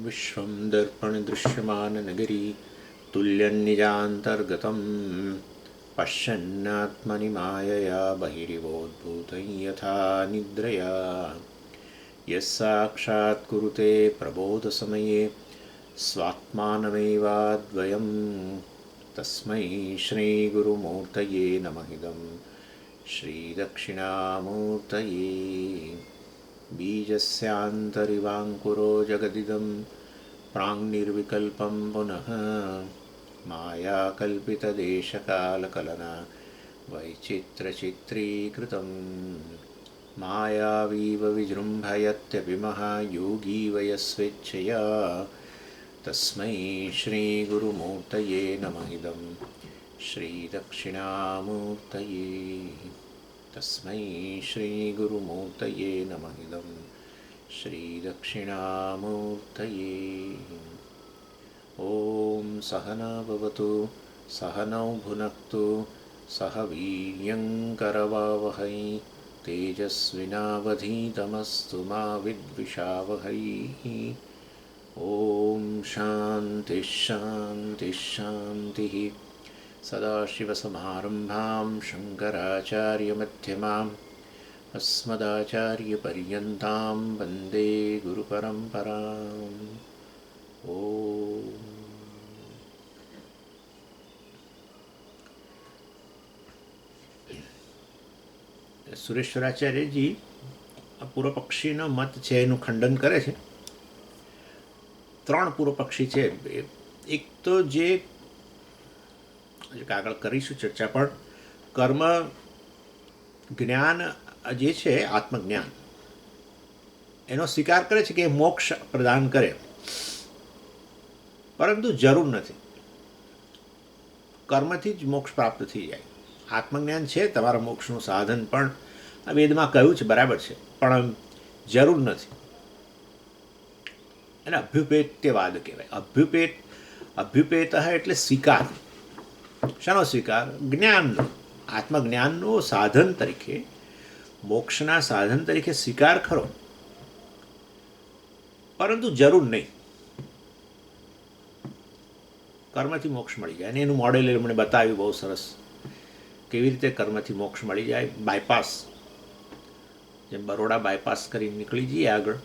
विश्वं दर्पणदृश्यमाननगरी तुल्यन्निजान्तर्गतं पश्यन्नात्मनि मायया बहिरिवोद्भूतं यथा निद्रया यस्साक्षात् कुरुते प्रबोधसमये स्वात्मानमेवाद्वयं तस्मै श्रीगुरुमूर्तये नमः इदं श्रीदक्षिणामूर्तये बीजस्यान्तरिवाङ्कुरो जगदिदं प्राङ्निर्विकल्पं पुनः मायाकल्पितदेशकालकलना वैचित्रचित्रीकृतं मायावीव विजृम्भयत्यपि महायोगी वयस्वेच्छया तस्मै श्रीगुरुमूर्तये नमः इदं श्रीदक्षिणामूर्तये तस्मै श्रीगुरुमूर्तये नमः इदं श्रीदक्षिणामूर्तये ॐ सहना भवतु सहनौ भुनक्तु सह वीर्यङ्करवावहै तेजस्विनावधीतमस्तु मा विद्विषावहै ॐ शान्तिः शान्तिः शान्तिः सदाशिवसमारम्भां शङ्कराचार्यमध्यमाम् अस्मदाचार्यपर्यन्तां वन्दे गुरुपरम्पराम् ॐ સુરેશ્વરાચાર્યજી આ પૂર્વપક્ષીનો મત છે એનું ખંડન કરે છે. ત્રણ પૂર્વપક્ષી છે. એક તો જે આગળ કરીશું ચર્ચા, પણ કર્મ જ્ઞાન જે છે આત્મજ્ઞાન એનો સ્વીકાર કરે છે કે મોક્ષ પ્રદાન કરે, પરંતુ જરૂર નથી. કર્મથી જ મોક્ષ પ્રાપ્ત થઈ જાય. આત્મજ્ઞાન છે તમારા મોક્ષનું સાધન, પણ આ વેદમાં કહ્યું છે બરાબર છે, પણ જરૂર નથી. એને અભ્યુપેત્યવાદ કહેવાય. અભ્યુપેત એટલે સ્વીકાર. શાનો સ્વીકાર? જ્ઞાનનો, આત્મજ્ઞાનનો સાધન તરીકે, મોક્ષના સાધન તરીકે સ્વીકાર ખરો, પરંતુ જરૂર નહીં. કર્મથી મોક્ષ મળી જાય. અને એનું મોડેલ એમણે બતાવ્યું બહુ સરસ, કેવી રીતે કર્મથી મોક્ષ મળી જાય. બાયપાસ, જેમ બરોડા બાયપાસ કરી નીકળી જઈએ આગળ,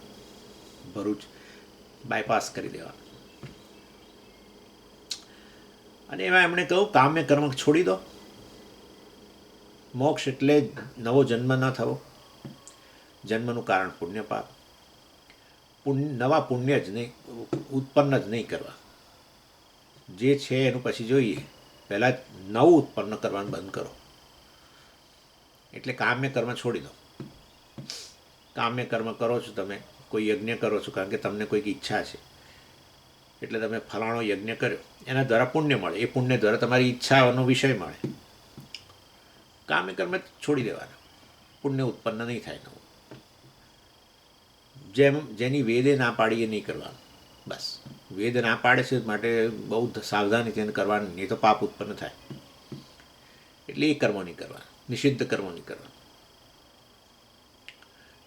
ભરૂચ બાયપાસ કરી દેવા. અને એમાં એમણે કહ્યું કામ્ય કર્મ છોડી દો. મોક્ષ એટલે નવો જન્મ ન થવો. જન્મનું કારણ પુણ્ય પાપ. નવા પુણ્ય જ નહીં ઉત્પન્ન જ નહીં કરવા. જે છે એનું પછી જોઈએ, પહેલાં નવું ઉત્પન્ન કરવાનું બંધ કરો. એટલે કામ્ય કર્મ છોડી દો. કામ્ય કર્મ કરો છો તમે, કોઈ યજ્ઞ કરો છો કારણ કે તમને કોઈક ઈચ્છા છે, એટલે તમે ફલાણો યજ્ઞ કર્યો, એના દ્વારા પુણ્ય મળે. એ પુણ્ય દ્વારા તમારી ઈચ્છાનો વિષય મળે. કામ્ય કર્મ છોડી દેવાના. પુણ્ય ઉત્પન્ન નહીં થાય નવું. જેની વેદે ના પાડી એ નહીં કરવાનું. બસ વેદ ના પાડે છે માટે બહુ સાવધાનીથી એને કરવાનું, નહીં તો પાપ ઉત્પન્ન થાય. એટલે એ કર્મો નહીં કરવા, નિષિદ્ધ કર્મો નહીં કરવા.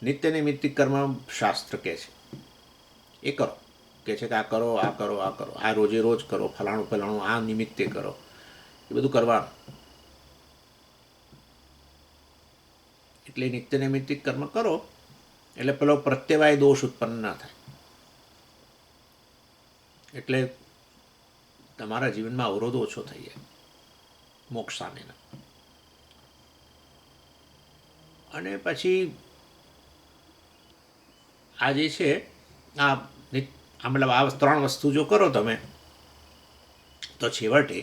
નિત્ય નૈમિત્તિક કર્મ શાસ્ત્ર કહે છે એ કરો. કહે છે કે આ કરો, આ કરો, આ કરો, આ રોજે રોજ કરો, ફલાણું ફલાણું આ નિમિત્તે કરો, એ બધું કરવાનું. એટલે નિત્ય નૈમિત્તિક કર્મ કરો એટલે પેલો પ્રત્યવાય દોષ ઉત્પન્ન ના થાય. એટલે તમારા જીવનમાં અવરોધો ઓછો થઈ જાય મોક્ષ સામેના. અને પછી આ જે છે મતલબ આ ત્રણ વસ્તુ જો કરો તમે, તો છેવટે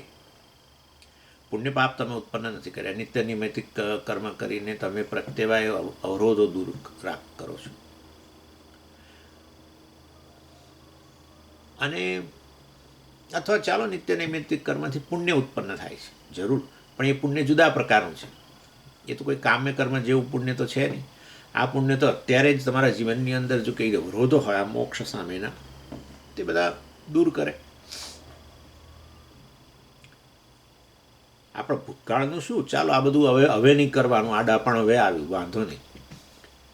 પુણ્ય પાપ તમે ઉત્પન્ન નથી કર્યા. નિત્ય નૈમિત્તિક કર્મ કરીને તમે પ્રત્યવાય અવરોધો દૂર કરો છો. અને અથવા ચાલો નિત્ય નૈમિત્તિક કર્મથી પુણ્ય ઉત્પન્ન થાય છે, જરૂર, પણ એ પુણ્ય જુદા પ્રકારનું છે. એ તો કોઈ કામ્ય કર્મ જેવું પુણ્ય તો છે નહીં. આ પુણ્ય તો અત્યારે જ તમારા જીવનની અંદર જો કંઈ અવરોધો હોય આ મોક્ષ સામેના, તે બધા દૂર કરે. આપણા ભૂતકાળનું શું, ચાલો આ બધું હવે નહીં કરવાનું, આ ડાપણ હવે આવ્યું, વાંધો નહીં.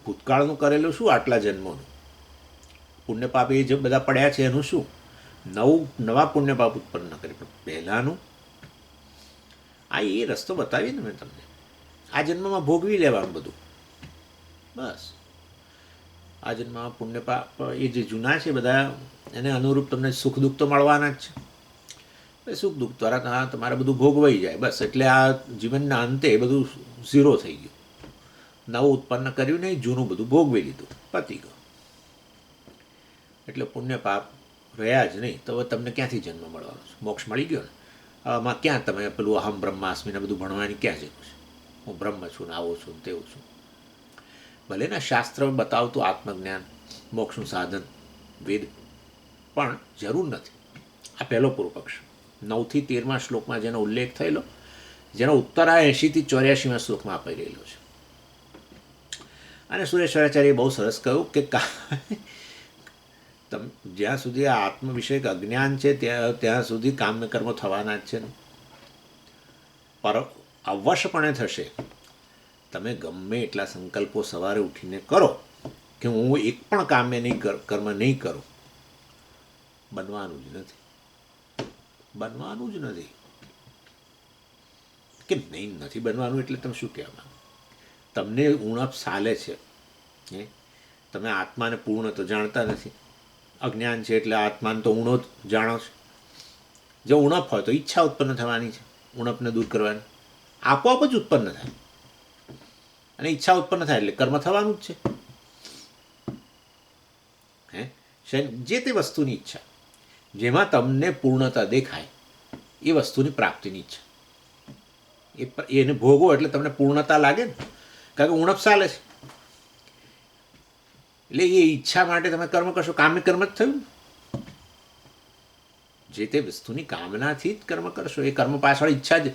ભૂતકાળનું કરેલું શું આટલા જન્મોનું, પુણ્ય પાપ એ જે બધા પડ્યા છે એનું શું? નવા પુણ્ય પાપ ઉત્પન્ન ન કરે, પણ પહેલાંનું આ એ રસ્તો બતાવીને મેં તમને. આ જન્મમાં ભોગવી લેવાનું બધું, બસ. આ જન્મમાં પુણ્ય પાપ એ જે જૂના છે બધા એને અનુરૂપ તમને સુખ દુઃખ તો મળવાના જ છે. સુખ દુઃખ દ્વારા તમારે બધું ભોગવાઈ જાય, બસ. એટલે આ જીવનના અંતે બધું ઝીરો થઈ ગયું. નવું ઉત્પન્ન કર્યું નહીં, જૂનું બધું ભોગવી લીધું, પતી ગયું. એટલે પુણ્ય પાપ રહ્યા જ નહીં, તો હવે તમને ક્યાંથી જન્મ મળવાનો છે? મોક્ષ મળી ગયો ને. આમાં ક્યાં તમે પેલું અહમ બ્રહ્માસ્મિને બધું ભણવાની ક્યાં જરૂર છે? હું બ્રહ્મ છું ને આવું છું ને તેવું છું. ભલે ને શાસ્ત્ર બતાવતું આત્મજ્ઞાન મોક્ષનું સાધન વેદ, પણ જરૂર નથી. આ પહેલો પૂર્વ પક્ષ. 9 થી 13 શ્લોકમાં જેનો ઉલ્લેખ થયેલો, જેનો ઉત્તર આ 80 થી 84 શ્લોકમાં અપાઈ રહેલો છે. અને સુરેશ્વરાચાર્યે બહુ સરસ કહ્યું કે જ્યાં સુધી આ આત્મ વિષયક અજ્ઞાન છે ત્યાં સુધી કામ્ય કર્મો થવાના જ છે ને. પર અવશ્યપણે થશે. તમે ગમે એટલા સંકલ્પો સવારે ઉઠીને કરો કે હું એક પણ કામ્ય કર્મ નહીં કરું, બનવાનું જ નથી. બનવાનું જ નથી. કેમ નહીં નથી બનવાનું? એટલે તમે શું કહેવા? તમને ઉણપ સાલે છે. તમે આત્માને પૂર્ણ તો જાણતા નથી. અજ્ઞાન છે એટલે આત્માને તો ઊણો જ જાણો છો. જો ઉણપ હોય તો ઈચ્છા ઉત્પન્ન થવાની છે, ઉણપને દૂર કરવાની. આપોઆપ જ ઉત્પન્ન થાય. અને ઈચ્છા ઉત્પન્ન થાય એટલે કર્મ થવાનું જ છે. જે તે વસ્તુની ઈચ્છા, જેમાં તમને પૂર્ણતા દેખાય એ વસ્તુની પ્રાપ્તિની ઈચ્છા, એને ભોગવો એટલે તમને પૂર્ણતા લાગે ને, કારણ કે ઉણપ ચાલે છે. એટલે એ ઈચ્છા માટે તમે કર્મ કરશો, કામ્ય કર્મ જ થયું. જે તે વસ્તુની કામનાથી જ કર્મ કરશો. એ કર્મ પાછળ ઈચ્છા જ.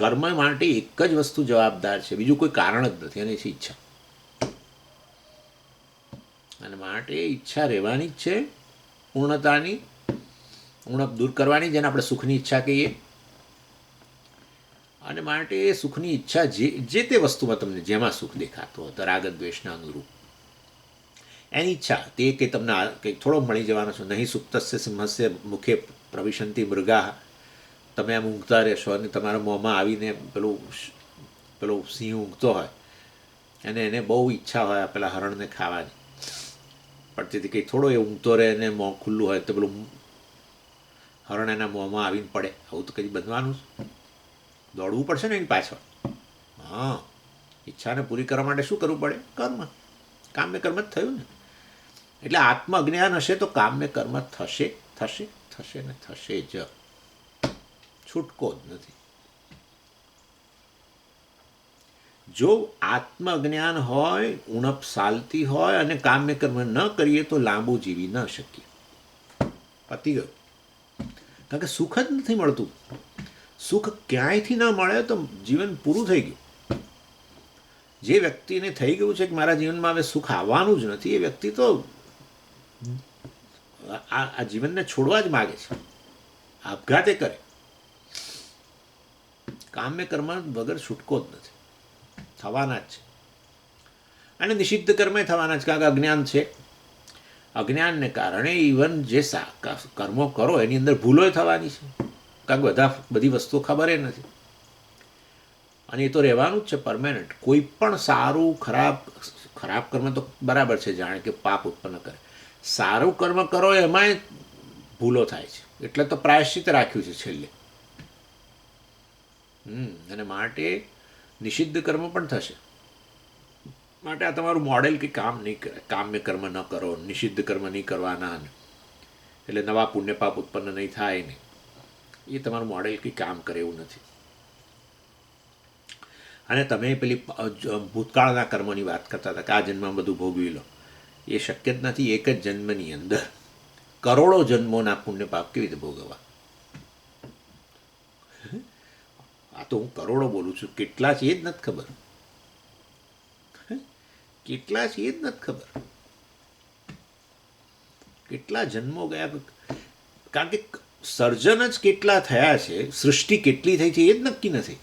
કર્મ માટે એક જ વસ્તુ જવાબદાર છે, બીજું કોઈ કારણ જ નથી, અને છે ઈચ્છા. અને માટે ઈચ્છા રહેવાની જ છે, પૂર્ણતાની, ઉણપ દૂર કરવાની, જેને આપણે સુખની ઈચ્છા કહીએ. અને માટે એ સુખની ઈચ્છા જે તે વસ્તુમાં તમને જેમાં સુખ દેખાતો હતો, રાગ દ્વેષના અનુરૂપ એની ઈચ્છા, તે કે તમને કંઈક થોડો મળી જવાનો છે. નહીં સુપ્તસ્ય સિંહસ્ય મુખે પ્રવિશંતિ મૃગા. તમે આમ ઊંઘતા રહેશો અને તમારા મોંમાં આવીને પેલો સિંહ ઊંઘતો હોય અને એને બહુ ઈચ્છા હોય પેલા હરણને ખાવાની, પણ તેથી કંઈ થોડો એ ઊંઘતો રહે અને મોં ખુલ્લું હોય તો પેલું હરણ એના મોંમાં આવીને પડે. આવું તો કંઈ બનવાનું જ. દોડવું પડશે ને એની પાછળ. હા, ઈચ્છાને પૂરી કરવા માટે શું કરવું પડે? કર્મ. કામ્ય કર્મ જ થયું ને. એટલે આત્મ અજ્ઞાન હશે તો કામ્ય કર્મ થશે, થશે, થશે ને થશે જ. છૂટકો જ નથી. જો આત્મ અજ્ઞાન હોય, ઉણપ સાલતી હોય અને કામ્ય કર્મ ન કરીએ તો લાંબુ જીવી ન શકીએ. પતી ગયું. કારણ કે સુખ જ નથી મળતું. સુખ ક્યાંયથી ન મળે તો જીવન પૂરું થઈ ગયું. જે વ્યક્તિને થઈ ગયું છે કે મારા જીવનમાં હવે સુખ આવવાનું જ નથી, એ વ્યક્તિ તો આ જીવનને છોડવા જ માગે છે, આપઘાતે કરે. કામ્ય કર્મ વગર છૂટકો જ નથી. થવાના જ છે. અને નિષિદ્ધ કર્મે થવાના જ, કારણ કે અજ્ઞાન છે. અજ્ઞાનને કારણે ઇવન જે કર્મો કરો એની અંદર ભૂલો થવાની છે, કારણ કે બધી વસ્તુઓ ખબર નથી. અને એ તો રહેવાનું જ છે પરમેનન્ટ. કોઈ પણ સારું ખરાબ કર્મ તો બરાબર છે, જાણે કે પાપ ઉત્પન્ન કરે. સારું કર્મ કરો એમાંય ભૂલો થાય છે, એટલે તો પ્રાયશ્ચિત રાખ્યું છે છેલ્લે. અને માટે નિષિદ્ધ કર્મ પણ થશે. માટે આ તમારું મોડેલ કે કામ નહીં કરે. કામ્ય કર્મ ન કરો, નિષિદ્ધ કર્મ નહીં કરવાના, એટલે નવા પુણ્ય પાપ ઉત્પન્ન નહીં થાય ને, એ તમારું મોડેલ કંઈ કામ કરે એવું નથી. અને તમે પેલી ભૂતકાળના કર્મોની વાત કરતા હતા કે આ જન્મમાં બધું ભોગવી લો, એ શક્ય જ નથી. એક જ જન્મની અંદર કરોડો જન્મોના પુણ્ય પાપ કેવી રીતે ભોગવવા? આ તો હું કરોડો બોલું છું, કેટલા છે એ જ નથી ખબર. કેટલા છે એ જ નથી ખબર. કેટલા જન્મો ગયા, કારણ કે સર્જન જ કેટલા થયા છે, સૃષ્ટિ કેટલી થઈ છે એ જ નક્કી નથી.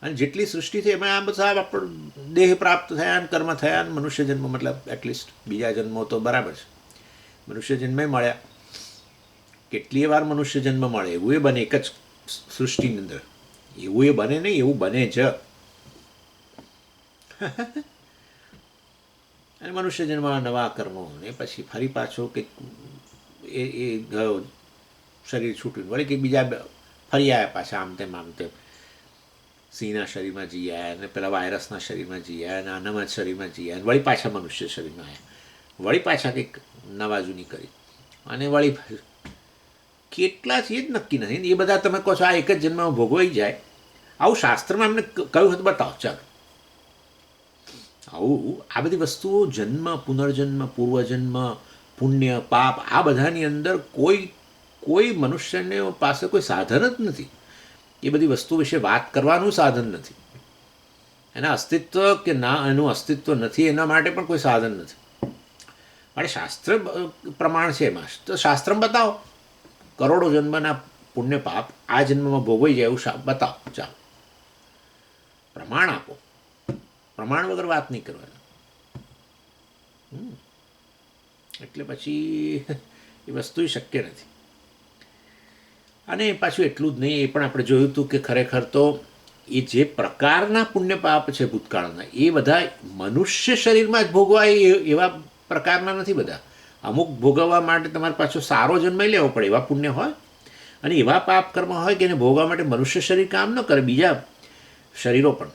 અને જેટલી સૃષ્ટિ થઈ એમાં આ બધા દેહ પ્રાપ્ત થયા ને કર્મ થયા ને મનુષ્ય જન્મ, મતલબ એટલીસ્ટ બીજા જન્મો તો બરાબર છે, મનુષ્ય જન્મે મળ્યા. કેટલીય વાર મનુષ્ય જન્મ મળે, એવું એ બને એક જ સૃષ્ટિની અંદર, એવું એ બને નહીં, એવું બને જ. અને મનુષ્ય જન્મ નવા કર્મો, ને પછી ફરી પાછો કે એ ગયો શરીર છૂટ્યું, વળી કંઈક બીજા ફરી આવ્યા પાછા, આમ તેમ સિંહના શરીરમાં જઈ આવ્યા, અને પેલા વાયરસના શરીરમાં જઈ આવ્યા, અને આનામાં શરીરમાં જઈ આવ્યા, વળી પાછા મનુષ્ય શરીરમાં આવ્યા, વળી પાછા કંઈક નવા જૂની કરી, અને વળી કેટલા છે એ જ નક્કી નથી. એ બધા તમે કહો છો આ એક જ જન્મમાં ભોગવાઈ જાય, આવું શાસ્ત્રમાં એમને કહ્યું હતું, બતાવો ચાલો. આવું આ બધી વસ્તુઓ જન્મ, પુનર્જન્મ, પૂર્વજન્મ, પુણ્ય, પાપ, આ બધાની અંદર કોઈ મનુષ્યને પાસે કોઈ સાધન જ નથી. એ બધી વસ્તુ વિશે વાત કરવાનું સાધન નથી. એના અસ્તિત્વ કે ના એનું અસ્તિત્વ નથી એના માટે પણ કોઈ સાધન નથી. માટે શાસ્ત્ર પ્રમાણ છે એમાં, તો શાસ્ત્ર બતાવો કરોડો જન્મના પુણ્ય પાપ આ જન્મમાં ભોગવાઈ જાય એવું બતાવો, ચાલો પ્રમાણ આપો. પ્રમાણ વગર વાત નહીં કરવાની. એટલે પછી એ વસ્તુ શક્ય નથી. અને પાછું એટલું જ નહીં, એ પણ આપણે જોયું હતું કે ખરેખર તો એ જે પ્રકારના પુણ્ય પાપ છે ભૂતકાળના, એ બધા મનુષ્ય શરીરમાં જ ભોગવાય એવા પ્રકારના નથી બધા. અમુક ભોગવવા માટે તમારે પાછો સારો જન્મ લેવો પડે એવા પુણ્ય હોય, અને એવા પાપ કર્મ હોય કે એને ભોગવવા માટે મનુષ્ય શરીર કામ ન કરે, બીજા શરીરો પણ.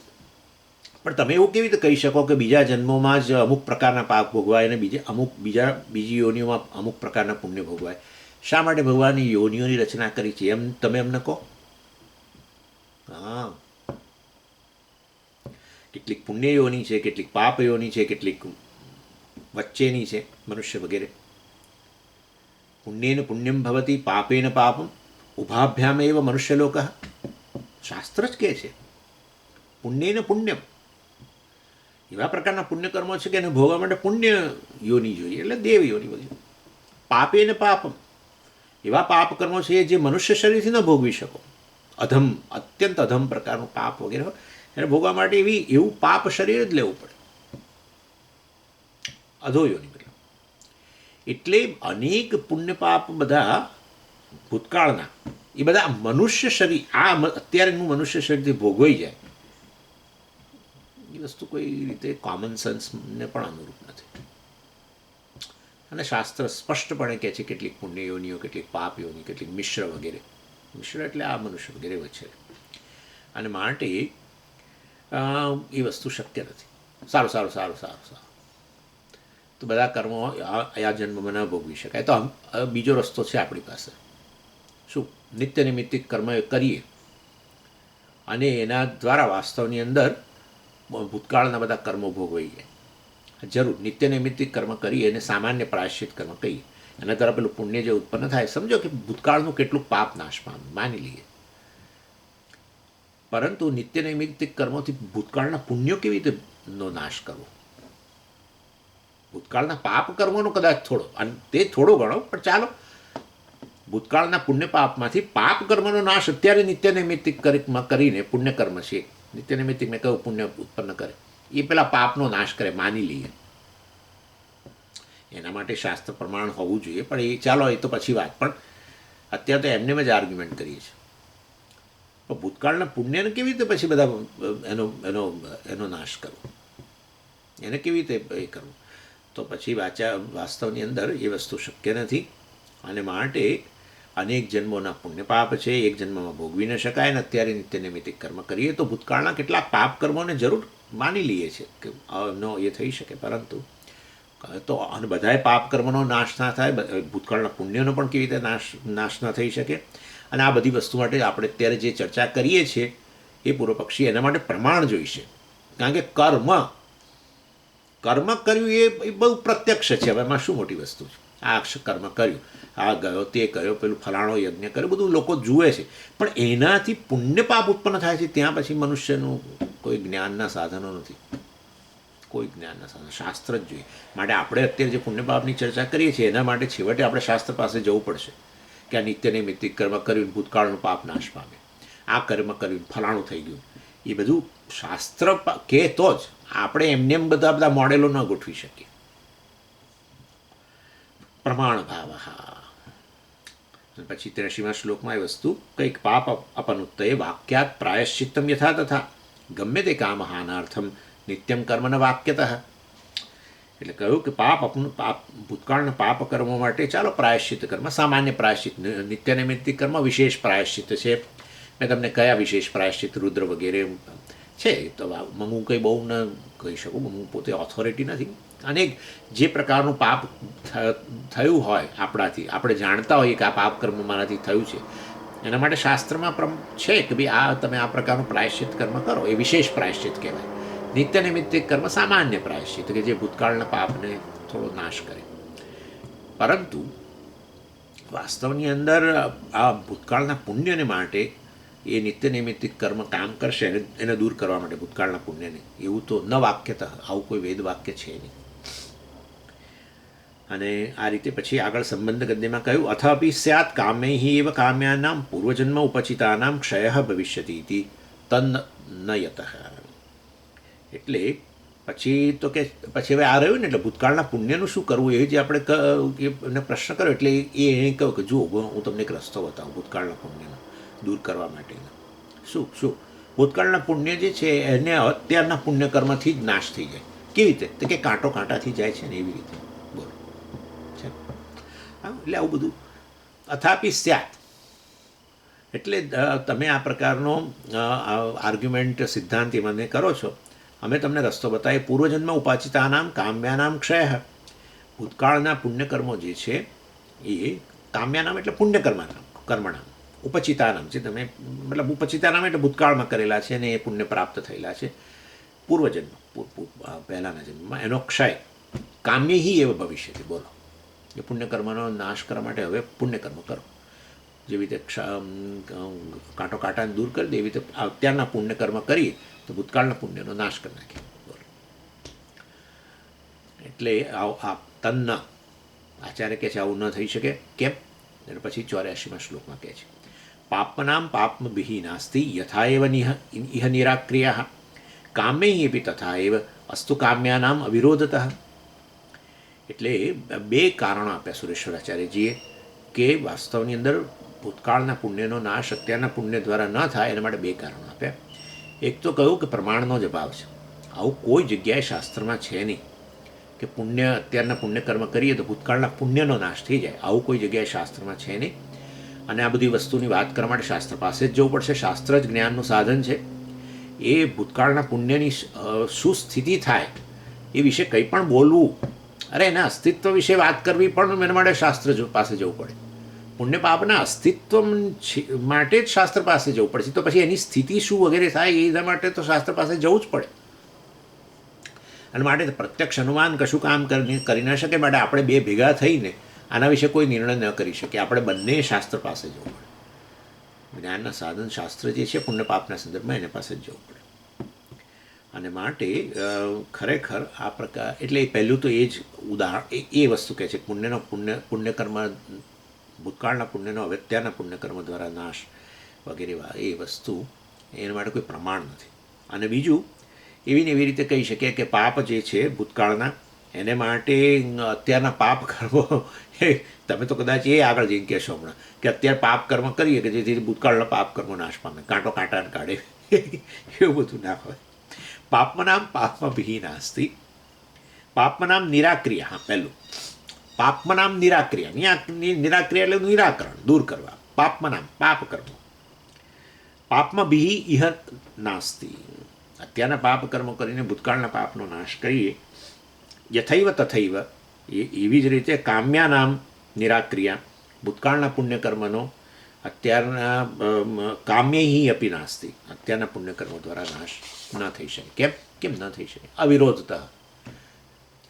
પણ તમે એવું કેવી રીતે કહી શકો કે બીજા જન્મોમાં જ અમુક પ્રકારના પાપ ભોગવાય અને બીજી યોનિઓમાં અમુક પ્રકારના પુણ્ય ભોગવાય? શા માટે ભગવાનની યોનિઓની રચના કરી છે એમ તમે અમને કહો. હા, કેટલીક પુણ્ય યોની છે, કેટલીક પાપ યોની છે, કેટલીક વચ્ચેની છે, મનુષ્ય વગેરે. પુણ્યેન પુણ્યમ ભવતી પાપેન પાપમ ઉભાભ્યામ એવ મનુષ્યલોક, શાસ્ત્ર જ કહે છે. પુણ્યેન પુણ્યમ, એવા પ્રકારના પુણ્યકર્મો છે કે એને ભોગવા માટે પુણ્ય યોની જોઈએ, એટલે દેવ યોની બધી. પાપેન પાપમ, એવા પાપ કર્મો છે જે મનુષ્ય શરીરથી ન ભોગવી શકો, અધમ, અત્યંત અધમ પ્રકારનું પાપ વગેરે હોય, એને ભોગવા માટે એવું પાપ શરીર જ લેવું પડે, અધોયોની મતલબ. એટલે અનેક પુણ્ય પાપ બધા ભૂતકાળના, એ બધા મનુષ્ય શરીર, આ અત્યારેનું મનુષ્ય શરીરથી ભોગવાઈ જાય, એ વસ્તુ કોઈ રીતે કોમન સેન્સને પણ અનુરૂપ નથી. અને શાસ્ત્ર સ્પષ્ટપણે કહે છે કેટલીક પુણ્ય યોનિઓ, કેટલીક પાપ યોની, કેટલીક મિશ્ર વગેરે. મિશ્ર એટલે આ મનુષ્ય વગેરે વચ્ચે. અને માટે એ વસ્તુ શક્ય નથી. સારું સારું સારું સારું સારું તો બધા કર્મો આ જન્મમાં ન ભોગવી શકાય. તો બીજો રસ્તો છે આપણી પાસે. શું? નિત્ય નિમિત્તિક કર્મ કરીએ અને એના દ્વારા વાસ્તવની અંદર ભૂતકાળના બધા કર્મો ભોગવાઈ જાય. જરૂર નિત્ય નૈમિત્તિક કર્મ કરીએ અને સામાન્ય પ્રાયશ્ચિત કર્મ કહીએ, એના દ્વારા પેલું પુણ્ય જે ઉત્પન્ન થાય, સમજો કે ભૂતકાળનું કેટલું પાપ નાશ પામે, માની લઈએ. પરંતુ નિત્ય નૈમિત્તિક કર્મોથી ભૂતકાળના પુણ્યો કેવી રીતે નો નાશ કરવો? ભૂતકાળના પાપ કર્મોનો કદાચ થોડો, અને તે થોડો ગણો, પણ ચાલો ભૂતકાળના પુણ્ય પાપમાંથી પાપ કર્મનો નાશ અત્યારે નિત્ય નૈમિત્તિક કરીને પુણ્ય કર્મ છે, નિત્ય નૈમિત્તિક મેં કહ્યું પુણ્ય ઉત્પન્ન કરે, એ પેલા પાપનો નાશ કરે, માની લઈએ. એના માટે શાસ્ત્ર પ્રમાણ હોવું જોઈએ, પણ એ ચાલો એ તો પછી વાત. પણ અત્યારે તો એમને જ આર્ગ્યુમેન્ટ કરીએ છીએ. પણ ભૂતકાળના પુણ્યને કેવી રીતે પછી બધા એનો નાશ કરવો, એને કેવી રીતે એ કરવું? તો પછી વાસ્તવની અંદર એ વસ્તુ શક્ય નથી. અને માટે અનેક જન્મોના પુણ્ય પાપ છે, એક જન્મમાં ભોગવી ન શકાય. અને અત્યારે નિત્ય નૈમિત્તિક કર્મ કરીએ તો ભૂતકાળના કેટલાક પાપ કર્મોને જરૂર માની લઈએ છીએ કે એનો એ થઈ શકે, પરંતુ તો અને બધાએ પાપ કર્મનો નાશ ના થાય, ભૂતકાળના પુણ્યનો પણ કેવી રીતે નાશ ના થઈ શકે? અને આ બધી વસ્તુ માટે આપણે અત્યારે જે ચર્ચા કરીએ છીએ એ પૂર્વ પક્ષી, એના માટે પ્રમાણ જોઈશે. કારણ કે કર્મ કર્યું એ બહુ પ્રત્યક્ષ છે. હવે એમાં શું મોટી વસ્તુ છે? આ કર્મ કર્યું, આ ગયો, તે કર્યો, પેલું ફલાણો યજ્ઞ કર્યો, બધું લોકો જુએ છે. પણ એનાથી પુણ્ય પાપ ઉત્પન્ન થાય છે, ત્યાં પછી મનુષ્યનું કોઈ જ્ઞાનના સાધનો નથી, કોઈ જ્ઞાનના સાધનો, શાસ્ત્ર જ જોઈએ. માટે આપણે અત્યારે જે પુણ્ય પાપની ચર્ચા કરીએ છીએ એના માટે છેવટે આપણે શાસ્ત્ર પાસે જવું પડશે કે આ નિત્ય નૈમિત્તિક કર્મ કર્યું, ભૂતકાળનું પાપ નાશ પામે, આ કર્મ કર્યું, ફલાણું થઈ ગયું. એ બધું શાસ્ત્ર કહે તો જ આપણે એમને એમ બધા બધા મોડેલો ન ગોઠવી શકીએ. પ્રમાણ ભાવ. પછી 83મા શ્લોકમાં એ વસ્તુ કંઈક પાપ અપનુત્તયે વાક્યાત પ્રાયશ્ચિત્તમ યથા તથા ગમે તે કામ હાનાર્થમ નિત્યમ કર્મ ન વાક્યતઃ. એટલે કહ્યું કે પાપ ભૂતકાળના પાપ કર્મો માટે ચાલો પ્રાયશ્ચિત કર્મ, સામાન્ય પ્રાયશ્ચિત, નિત્ય નૈમિત્તિક કર્મ, વિશેષ પ્રાયશ્ચિત છે. મેં તમને કયા વિશેષ પ્રાયશ્ચિત રુદ્ર વગેરે છે, તો હું કંઈ બહુ ન કહી શકું, હું પોતે ઓથોરિટી નથી. અને જે પ્રકારનું પાપ થયું હોય આપણાથી, આપણે જાણતા હોઈએ કે આ પાપ કર્મ મારાથી થયું છે, એના માટે શાસ્ત્રમાં છે કે ભાઈ આ તમે આ પ્રકારનું પ્રાયશ્ચિત કર્મ કરો, એ વિશેષ પ્રાયશ્ચિત કહેવાય. નિત્ય નૈમિત્તિક કર્મ સામાન્ય પ્રાયશ્ચિત કે જે ભૂતકાળના પાપને થોડો નાશ કરે. પરંતુ વાસ્તવની અંદર આ ભૂતકાળના પુણ્યને માટે એ નિત્ય નૈમિત્તિક કર્મ કામ કરશે એને દૂર કરવા માટે ભૂતકાળના પુણ્યને, એવું તો ન વાક્યતઃ, આવું કોઈ વેદ વાક્ય છે નહીં. અને આ રીતે પછી આગળ સંબંધ ગદ્યમાં કહ્યું, અથાપી સ્યાત કામૈહિ એવ કામ્યાનામ પૂર્વજન્મ ઉપચિતાનામ ક્ષય ભવિષ્યતિ ઇતિ તન્ન યતઃ. એટલે પછી તો કે પછી હવે આ રહ્યું ને, એટલે ભૂતકાળના પુણ્યનું શું કરવું એ જે આપણે એને પ્રશ્ન કર્યો. એટલે એને કહ્યું કે જુઓ, હું તમને એક રસ્તો બતાવું ભૂતકાળના પુણ્યનો દૂર કરવા માટેનો. શું ભૂતકાળના પુણ્ય જે છે એને અત્યારના પુણ્યકર્મથી જ નાશ થઈ જાય. કેવી રીતે? તો કે કાંટો કાંટાથી જાય છે ને એવી રીતે. બોલો છે એટલે આવું બધું. અથાપી સ્યાત એટલે તમે આ પ્રકારનો આર્ગ્યુમેન્ટ સિદ્ધાંત મને કરો છો. અમે તમને રસ્તો બતાવીએ. પૂર્વજન્મ ઉપાચિતાનામ કામ્યાનામ ક્ષય. ભૂતકાળના પુણ્યકર્મો જે છે એ કામ્યાનામ એટલે કર્મણામ, ઉપચિતાનામ જે તમે મતલબ ઉપચિતાનામ એટલે ભૂતકાળમાં કરેલા છે ને એ પુણ્ય પ્રાપ્ત થયેલા છે પૂર્વજન્મ પહેલાંના જન્મમાં, એનો ક્ષય કામ્યહિ એવ ભવિષ્યતિ. બોલો, એ પુણ્યકર્મનો નાશ કરવા માટે હવે પુણ્યકર્મ કરો. જેવી રીતે કાંટો કાંટાને દૂર કરી દે એવી રીતે અત્યારના પુણ્યકર્મ કરીએ તો ભૂતકાળના પુણ્યનો નાશ કરી નાખીએ. બોલો, એટલે તન્ન આચાર્ય કહે છે આવું ન થઈ શકે. કેમ? અને પછી 84મા શ્લોકમાં કહે છે, પાપનામ પાપમભિઃ નાસ્તિ યથા એવ ઇહ નિરાક્રિયા કામૈઃ અપી તથા એવ અસ્તુ કામ્યાનામ અવિરોધતઃ. એટલે બે કારણો આપ્યા સુરેશ્વરાચાર્યજીએ કે વાસ્તવની અંદર ભૂતકાળના પુણ્યનો નાશ અત્યારના પુણ્ય દ્વારા ન થાય એના માટે બે કારણો આપ્યા. એક તો કહ્યું કે પ્રમાણનો જ અભાવ છે. આવું કોઈ જગ્યાએ શાસ્ત્રમાં છે નહીં કે અત્યારના પુણ્યકર્મ કરીએ તો ભૂતકાળના પુણ્યનો નાશ થઈ જાય. આવું કોઈ જગ્યાએ શાસ્ત્રમાં છે નહીં. અને આ બધી વસ્તુની વાત કરવા માટે શાસ્ત્ર પાસે જ જવું પડશે. શાસ્ત્ર જ જ્ઞાનનું સાધન છે. એ ભૂતકાળના પુણ્યની શું સ્થિતિ થાય એ વિશે કંઈ પણ બોલવું, અરે એના અસ્તિત્વ વિશે વાત કરવી પણ એના માટે શાસ્ત્ર પાસે જવું પડે. પુણ્ય પાપના અસ્તિત્વ માટે જ શાસ્ત્ર પાસે જવું પડશે. તો પછી એની સ્થિતિ શું વગેરે થાય એના માટે તો શાસ્ત્ર પાસે જવું જ પડે. અને માટે પ્રત્યક્ષ અનુમાન કશું કામ કરી ન શકે. માટે આપણે બે ભેગા થઈને આના વિશે કોઈ નિર્ણય ન કરી શકીએ. આપણે બંને શાસ્ત્ર પાસે જવું પડે. જ્ઞાનના સાધન શાસ્ત્ર જે છે પુણ્ય પાપના સંદર્ભમાં એના પાસે જ જવું પડે. અને માટે ખરેખર આ પ્રકાર એટલે પહેલું તો એ જ ઉદાહરણ એ વસ્તુ કહે છે પુણ્યકર્મ ભૂતકાળના પુણ્યનો અત્યારના પુણ્યકર્મ દ્વારા નાશ વગેરે એ વસ્તુ એના માટે કોઈ પ્રમાણ નથી. અને બીજું એવી ને એવી રીતે કહી શકીએ કે પાપ જે છે ભૂતકાળના એને માટે અત્યારના પાપ કર્મો તમે તો કદાચ એ આગળ જઈને કહેશો હમણાં કે અત્યારે પાપ કર્મ કરીએ કે જેથી ભૂતકાળના પાપ કર્મો નાશ પામે, કાંટો કાંટાને કાઢે, એવું બધું ના હોય. પાપમનામ પાપમભિઃ નાસ્તિ. પાપમનામ નિરાક્રિયા. હા, પહેલું પાપમનામ નિરાક્રિયા. નિરાક્રિયા એટલે નિરાકરણ, દૂર કરવા. પાપમનામ પાપ કર્મો. પાપમભિઃ ઇહ નાસ્તિ. અત્યારના પાપ કર્મો કરીને ભૂતકાળના પાપનો નાશ કરીએ. યથૈવ તથૈવ એવી જ રીતે કામ્યાનામ નિરાક્રિયા. ભૂતકાળના પુણ્યકર્મનો અત્યારના કામ્યૈઃ અપી નાસ્તિ. અત્યારના પુણ્યકર્મો દ્વારા નાશ ન થઈ શકે. કેમ ન થઈ શકે? અવિરોધતઃ.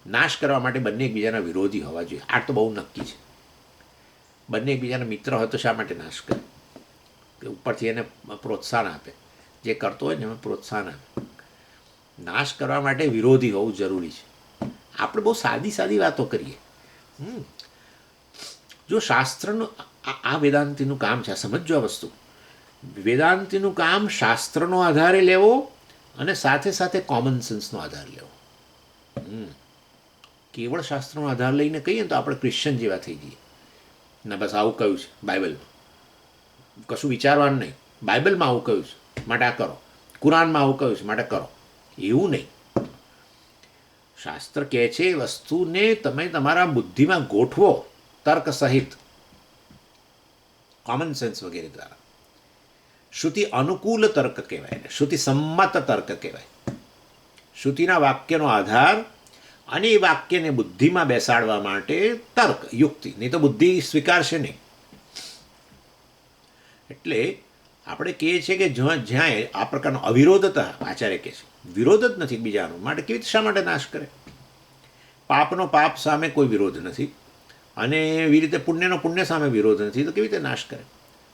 નાશ કરવા માટે બંને એકબીજાના વિરોધી હોવા જોઈએ. આ તો બહુ નક્કી છે. બંને એકબીજાના મિત્ર હોય તો શા માટે નાશ કરે? કે ઉપરથી એને પ્રોત્સાહન આપે. જે કરતો હોય ને એમાં પ્રોત્સાહન આપે. નાશ કરવા માટે વિરોધી હોવું જરૂરી છે. આપણે બહુ સાદી વાતો કરીએ. જો શાસ્ત્રનું આ વેદાંતિનું કામ છે, આ સમજો આ વસ્તુ વેદાંતિનું કામ શાસ્ત્રનો આધારે લેવો અને સાથે સાથે કોમન સેન્સનો આધાર લેવો. કેવળ શાસ્ત્રનો આધાર લઈને કહીએ ને તો આપણે ક્રિશ્ચન જેવા થઈ જઈએ. ના બસ આવું કહ્યું છે બાઇબલમાં, કશું વિચારવાનું નહીં. બાઇબલમાં આવું કહ્યું છે માટે આ કરો, કુરાનમાં આવું કહ્યું છે માટે કરો, એવું નહીં. શાસ્ત્ર કહે છે એ વસ્તુને તમે તમારા બુદ્ધિમાં ગોઠવો તર્ક સહિત, કોમન સેન્સ વગેરે દ્વારા. શ્રુતિ અનુકૂળ તર્ક કહેવાય ને, શ્રુતિ સંમત તર્ક કહેવાય. શ્રુતિના વાક્યનો આધાર અને એ વાક્યને બુદ્ધિમાં બેસાડવા માટે તર્ક, યુક્તિ, નહીં તો બુદ્ધિ સ્વીકારશે નહીં. એટલે આપણે કહીએ છીએ કે જ્યાં આ પ્રકારનો અવિરોધતા, આચાર્ય કહે છે વિરોધ જ નથી બીજાનો, માટે કેવી રીતે શા માટે નાશ કરે? પાપનો પાપ સામે કોઈ વિરોધ નથી અને એવી રીતે પુણ્યનો પુણ્ય સામે વિરોધ નથી, તો કેવી રીતે નાશ કરે?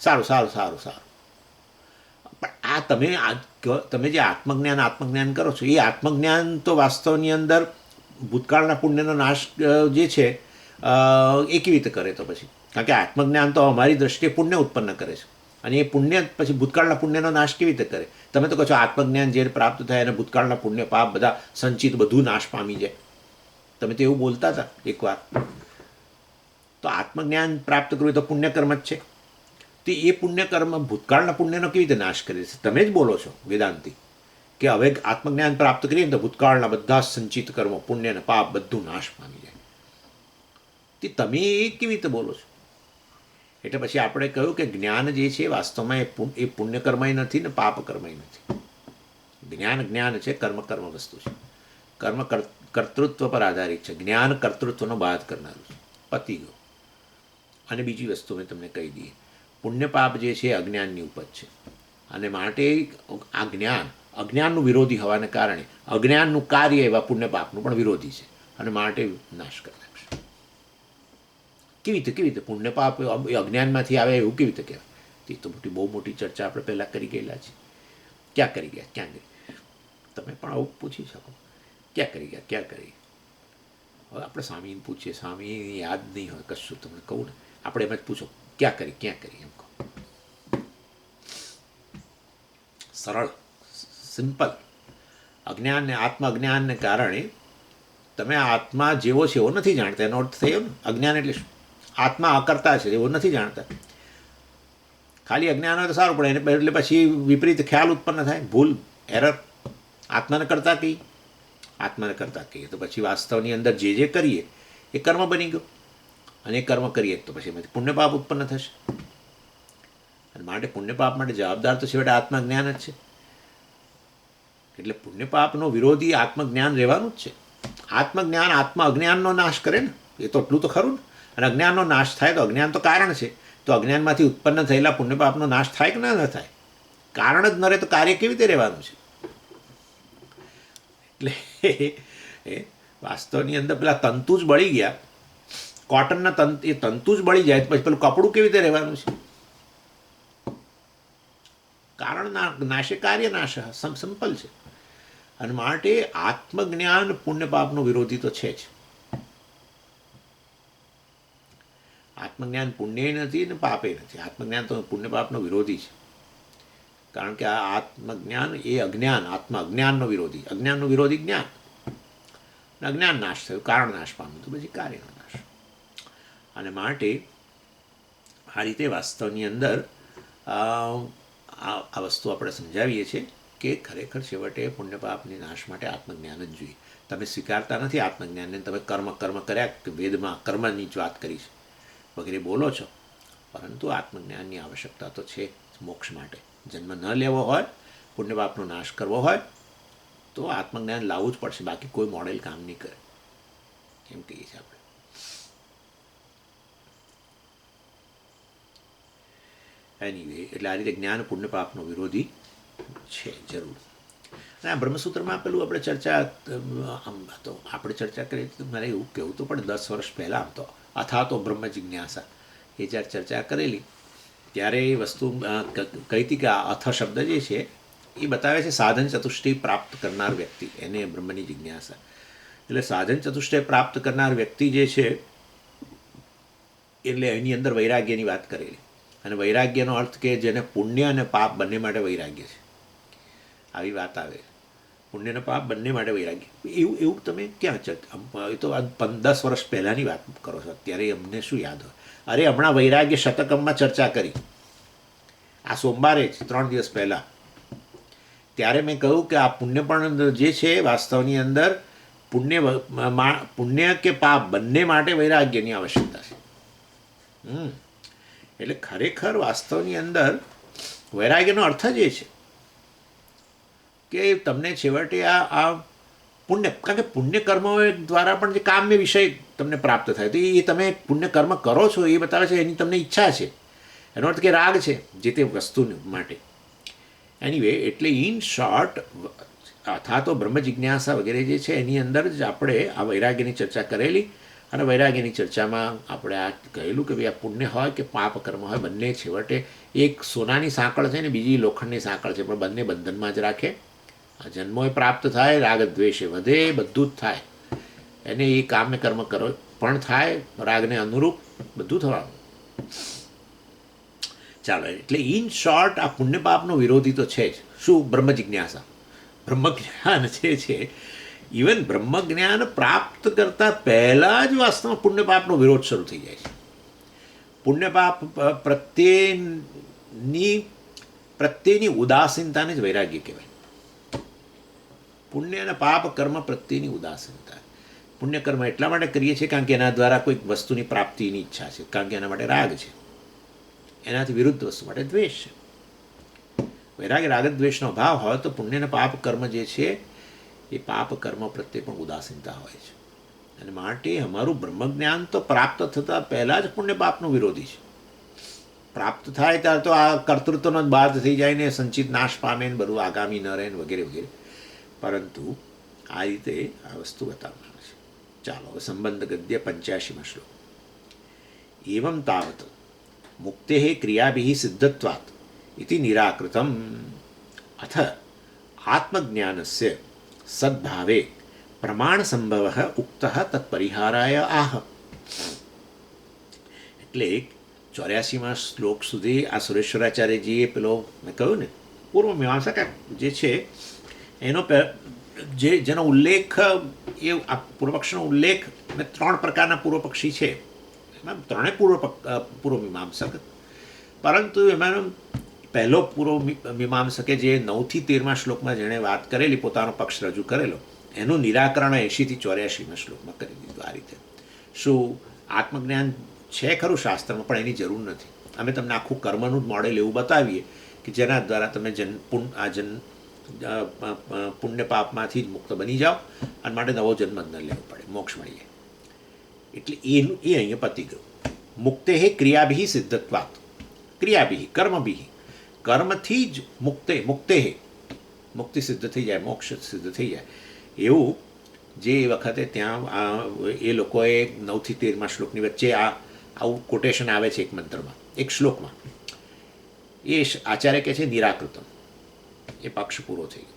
સારું સારું સારું સારું. પણ તમે જે આત્મજ્ઞાન કરો છો એ આત્મજ્ઞાન તો વાસ્તવની અંદર ભૂતકાળના પુણ્યનો નાશ જે છે એ કેવી રીતે કરે? તો પછી કારણ કે આત્મજ્ઞાન તો અમારી દ્રષ્ટિએ પુણ્ય ઉત્પન્ન કરે છે અને એ પુણ્ય પછી ભૂતકાળના પુણ્યનો નાશ કેવી રીતે કરે? તમે તો કહો છો આત્મજ્ઞાન જે પ્રાપ્ત થાય અને ભૂતકાળના પુણ્ય પાપ બધા સંચિત બધું નાશ પામી જાય. તમે તો એવું બોલતા હતા એકવાર. તો આત્મજ્ઞાન પ્રાપ્ત કરવું તો પુણ્યકર્મ જ છે. તો એ પુણ્યકર્મ ભૂતકાળના પુણ્યનો કેવી રીતે નાશ કરે છે? તમે જ બોલો છો વેદાંતિ કે હવે આત્મજ્ઞાન પ્રાપ્ત કરીએ તો ભૂતકાળના બધા સંચિત કર્મો, પુણ્ય અને પાપ બધું નાશ પામી જાય. તે તમે એ કેવી રીતે બોલો છો? એટલે પછી આપણે કહ્યું કે જ્ઞાન જે છે વાસ્તવમાં એ પુણ્યકર્મય નથી ને પાપકર્મય નથી. જ્ઞાન છે, કર્મ વસ્તુ છે. કર્મ કર્તૃત્વ પર આધારિત છે, જ્ઞાન કર્તૃત્વનો બાદ કરનારું છે. પતી ગયો. અને બીજી વસ્તુ મેં તમને કહી દઈએ, પુણ્ય પાપ જે છે એ અજ્ઞાનની ઉપજ છે અને માટે આ અજ્ઞાનનું વિરોધી હોવાને કારણે અજ્ઞાનનું કાર્ય એવા પુણ્ય પાપનું પણ વિરોધી છે અને માટે નાશ કરી નાખશે. કેવી રીતે પુણ્ય પાપ અજ્ઞાનમાંથી આવે એવું કેવી રીતે કહેવાય? તે તો બહુ મોટી ચર્ચા આપણે પહેલાં કરી ગયેલા છે. ક્યાં કરી ગયા? તમે પણ આવું પૂછી શકો, ક્યાં કરી ગયા? હવે આપણે સ્વામીને પૂછીએ, સ્વામી યાદ નહીં હોય કશું, તમને કહું ને, આપણે એમ જ પૂછો ક્યાં કરી એમ કહો. સરળ, સિમ્પલ. અજ્ઞાન ને આત્મ અજ્ઞાનને કારણે તમે આત્મા જેવો છે એવો નથી જાણતા. એનો અર્થ થયો ને અજ્ઞાન એટલે શું? આત્મા અકર્તા છે એવો નથી જાણતા. ખાલી અજ્ઞાન હોય તો સારું પડે, એટલે પછી વિપરીત ખ્યાલ ઉત્પન્ન થાય, ભૂલ, એરર. આત્માને કરતા કહીએ તો પછી વાસ્તવની અંદર જે કરીએ એ કર્મ બની ગયો અને એ કર્મ કરીએ તો પછી એમાંથી પુણ્યપાપ ઉત્પન્ન થશે અને માટે પુણ્યપાપ માટે જવાબદાર તો છેવટે આત્મજ્ઞાન જ છે. એટલે પુણ્યપાપનો વિરોધી આત્મજ્ઞાન રહેવાનું જ છે. આત્મજ્ઞાન આત્મ અજ્ઞાનનો નાશ કરે ને, એ તો એટલું તો ખરું ને. અને અજ્ઞાનનો નાશ થાય તો અજ્ઞાન તો કારણ છે, તો અજ્ઞાનમાંથી ઉત્પન્ન થયેલા પુણ્યપાપનો નાશ થાય કે ના થાય? કારણ જ ન રહે તો કાર્ય કેવી રીતે રહેવાનું છે? એટલે વાસ્તવની અંદર પેલા તંતુ જ બળી ગયા, કોટનના તંતુ જ બળી જાય પછી પેલું કપડું કેવી રીતે રહેવાનું છે? કારણ નાશે કાર્ય નાશ, સિમ્પલ છે. અને માટે આત્મજ્ઞાન પુણ્યપાપનો વિરોધી તો છે જ. આત્મજ્ઞાન પુણ્ય નથી ને પાપે નથી. આત્મજ્ઞાન તો પુણ્યપાપનો વિરોધી છે. કારણ કે આ આત્મજ્ઞાન એ અજ્ઞાનનો વિરોધી. અજ્ઞાનનો વિરોધી જ્ઞાન. અજ્ઞાન નાશ થયું, કારણ નાશ પામ્યું તો પછી કાર્યનો નાશ. અને માટે આ રીતે વાસ્તવની અંદર આ વસ્તુ આપણે સમજાવીએ છીએ કે ખરેખર છેવટે પુણ્યપાપની નાશ માટે આત્મજ્ઞાન જ જોઈએ. તમે સ્વીકારતા નથી આત્મજ્ઞાનને, તમે કર્મ કર્યા કે વેદમાં કર્મની જ વાત કરી છે વગેરે બોલો છો, પરંતુ આત્મજ્ઞાનની આવશ્યકતા તો છે મોક્ષ માટે. જન્મ ન લેવો હોય, પુણ્યપાપનો નાશ કરવો હોય તો આત્મજ્ઞાન લાવવું જ પડશે, બાકી કોઈ મોડેલ કામ નહીં કરે એમ કહીએ છીએ આપણે. એનીવે એટલે આ રીતે જ્ઞાન પુણ્યપાપનો વિરોધી છે જરૂર. અને આ બ્રહ્મસૂત્રમાં પેલું આપણે ચર્ચા કરીએ તો મારે એવું કહેવું તો પણ 10 વર્ષ પહેલાં આમ તો અથા તો બ્રહ્મ જિજ્ઞાસા એ જ્યારે ચર્ચા કરેલી ત્યારે એ વસ્તુ કહી હતી કે આ અથ શબ્દ જે છે એ બતાવે છે સાધન ચતુષ્ટય પ્રાપ્ત કરનાર વ્યક્તિ, એને બ્રહ્મની જિજ્ઞાસા. એટલે સાધન ચતુષ્ટય પ્રાપ્ત કરનાર વ્યક્તિ જે છે એટલે એની અંદર વૈરાગ્યની વાત કરેલી. અને વૈરાગ્યનો અર્થ કે જેને પુણ્ય અને પાપ બંને માટે વૈરાગ્ય છે, આવી વાત આવે. પુણ્ય અને પાપ બંને માટે વૈરાગ્ય, એવું એવું તમે ક્યાં એ તો 10 વર્ષ પહેલાંની વાત કરો છો, અત્યારે અમને શું યાદ હોય? અરે હમણાં વૈરાગ્ય શતકમમાં ચર્ચા કરી આ સોમવારે જ 3 દિવસ પહેલાં. ત્યારે મેં કહ્યું કે આ પુણ્ય પણ જે છે વાસ્તવની અંદર પુણ્ય કે પાપ બંને માટે વૈરાગ્યની આવશ્યકતા છે. એટલે ખરેખર વાસ્તવની અંદર વૈરાગ્યનો અર્થ જ એ છે કે તમને છેવટે આ પુણ્ય, કારણ કે પુણ્ય કર્મો દ્વારા પણ જે કામ્ય વિષય તમને પ્રાપ્ત થાય, તો એ તમે પુણ્ય કર્મ કરો છો એ બતાવે છે એની તમને ઈચ્છા છે, એનો અર્થ કે રાગ છે જે તે વસ્તુ માટે. એનીવે, એટલે ઇન શોર્ટ અથવા તો બ્રહ્મ જિજ્ઞાસા વગેરે જે છે એની અંદર જ આપણે આ વૈરાગ્યની ચર્ચા કરેલી. અને વૈરાગ્યની ચર્ચામાં આપણે આ કહેલું કે ભાઈ આ પુણ્ય હોય કે પાપ કર્મ હોય, બંને છેવટે એક સોનાની સાંકળ છે ને બીજી લોખંડની સાંકળ છે, પણ બંને બંધનમાં જ રાખે. આ જન્મોય પ્રાપ્ત થાય, રાગ દ્વેષે વધે, બધું જ થાય. એને એ કામ્ય કર્મ કરો પણ થાય, રાગને અનુરૂપ બધું થવાનું. ચાલો, એટલે ઇન શોર્ટ આ પુણ્ય પાપનો વિરોધી તો છે જ. શું? બ્રહ્મ જિજ્ઞાસા, બ્રહ્મજ્ઞાન જે છે, ઇવન બ્રહ્મજ્ઞાન પ્રાપ્ત કરતાં પહેલાં જ વાસ્તવમાં પુણ્ય પાપનો વિરોધ શરૂ થઈ જાય છે. પુણ્ય પાપ પ્રત્યેની ઉદાસીનતાને જ વૈરાગ્ય કહેવાય. પુણ્ય અને પાપ કર્મ પ્રત્યેની ઉદાસીનતા. પુણ્ય કર્મ એટલા માટે કરીએ છીએ કારણ કે એના દ્વારા કોઈક વસ્તુની પ્રાપ્તિની ઈચ્છા છે, કારણ કે એના માટે રાગ છે, એનાથી વિરુદ્ધ વસ્તુ માટે દ્વેષ છે. વૈરાગ્ય રાગ દ્વેષનો અભાવ હોય તો પુણ્ય અને પાપ કર્મ જે છે એ પાપ કર્મ પ્રત્યે પણ ઉદાસીનતા હોય છે. અને માટે અમારું બ્રહ્મજ્ઞાન તો પ્રાપ્ત થતાં પહેલાં જ પુણ્ય પાપનો વિરોધી છે. પ્રાપ્ત થાય ત્યારે તો આ કર્તૃત્વનો જ બાદ થઈ જાય ને, સંચિત નાશ પામે ને બધું આગામી ન રહે ને વગેરે વગેરે. પરંતુ આ રીતે આ વસ્તુ બતાવવામાં આવે છે. ચાલો, હવે સંબંધ ગદ્ય 85માં શ્લોક. એવં તાવત મુક્તે ક્રિયાભિઃ સિદ્ધત્વાत् इति निराकृतम् अथ आत्मज्ञानस्य सद्भावे प्रमाणसंभवः उक्तः तत्परिहाराय आह. એટલે 84માં શ્લોક સુધી આ સુરેશ્વરાચાર્યજીએ પેલો મેં કહ્યું ને પૂર્વ મીમાંસા જે છે એનો જેનો ઉલ્લેખ, એ આ પૂર્વપક્ષનો ઉલ્લેખ, મેં 3 પ્રકારના પૂર્વપક્ષી છે, એમાં 3 પૂર્વ મીમાંસક, પરંતુ એમાં પહેલો પૂર્વ મીમાંસકે જે 9 થી 13માં શ્લોકમાં જેણે વાત કરેલી, પોતાનો પક્ષ રજૂ કરેલો, એનું નિરાકરણ 80 થી 84માં શ્લોકમાં કરી દીધું. આ રીતે શું આત્મજ્ઞાન છે ખરું શાસ્ત્રમાં, પણ એની જરૂર નથી. અમે તમને આખું કર્મનું જ મોડેલ એવું બતાવીએ કે જેના દ્વારા તમે પુણ્ય પાપમાંથી જ મુક્ત બની જાઓ અને માટે નવો જન્મ ન લેવો પડે, મોક્ષ મળી જાય. એટલે એ અહીંયા પતી ગયું. મુક્તે ક્રિયાભિઃ સિદ્ધત્વાत्, ક્રિયાભિઃ કર્મભિઃ, કર્મથી જ મુક્તિ સિદ્ધ થઈ જાય, મોક્ષ સિદ્ધ થઈ જાય. એવું જે વખતે ત્યાં એ લોકોએ 9 થી 13માં શ્લોકની વચ્ચે આવું કોટેશન આવે છે એક મંત્રમાં, એક શ્લોકમાં, એ આચાર્ય કહે છે નિરાકૃતમ, એ પક્ષ પૂરો થઈ ગયો.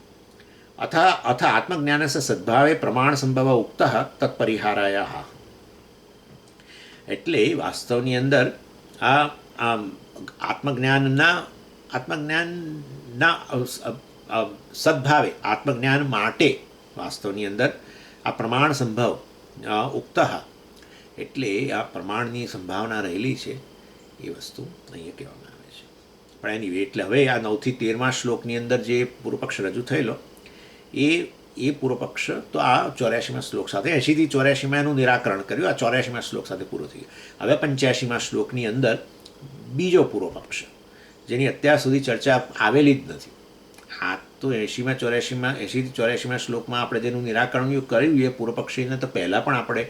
અથ આત્મજ્ઞાનસ્ય સદ્ભાવે પ્રમાણ સંભવ ઉક્ત તત્પરિહારાય. એટલે વાસ્તવની અંદર આ આત્મજ્ઞાનના સદ્ભાવે, આત્મજ્ઞાન માટે વાસ્તવની અંદર આ પ્રમાણ સંભવ ઉક્ત, એટલે આ પ્રમાણની સંભાવના રહેલી છે, એ વસ્તુ અહીંયા કહેવામાં આવે છે. પણ એની એટલે હવે આ 9 થી 13માં શ્લોકની અંદર જે પૂર્વપક્ષ રજૂ થયેલો એ પૂર્વપક્ષ તો આ 84માં શ્લોક સાથે, 80 થી 84માં એનું નિરાકરણ કર્યું, આ 84માં શ્લોક સાથે પૂરો થઈ ગયો. હવે 85માં શ્લોકની અંદર બીજો પૂર્વપક્ષ, જેની અત્યાર સુધી ચર્ચા આવેલી જ નથી. આ તો 80 થી 84માં શ્લોકમાં આપણે જેનું નિરાકરણ કર્યું, એ પૂર્વપક્ષીને તો પહેલાં પણ આપણે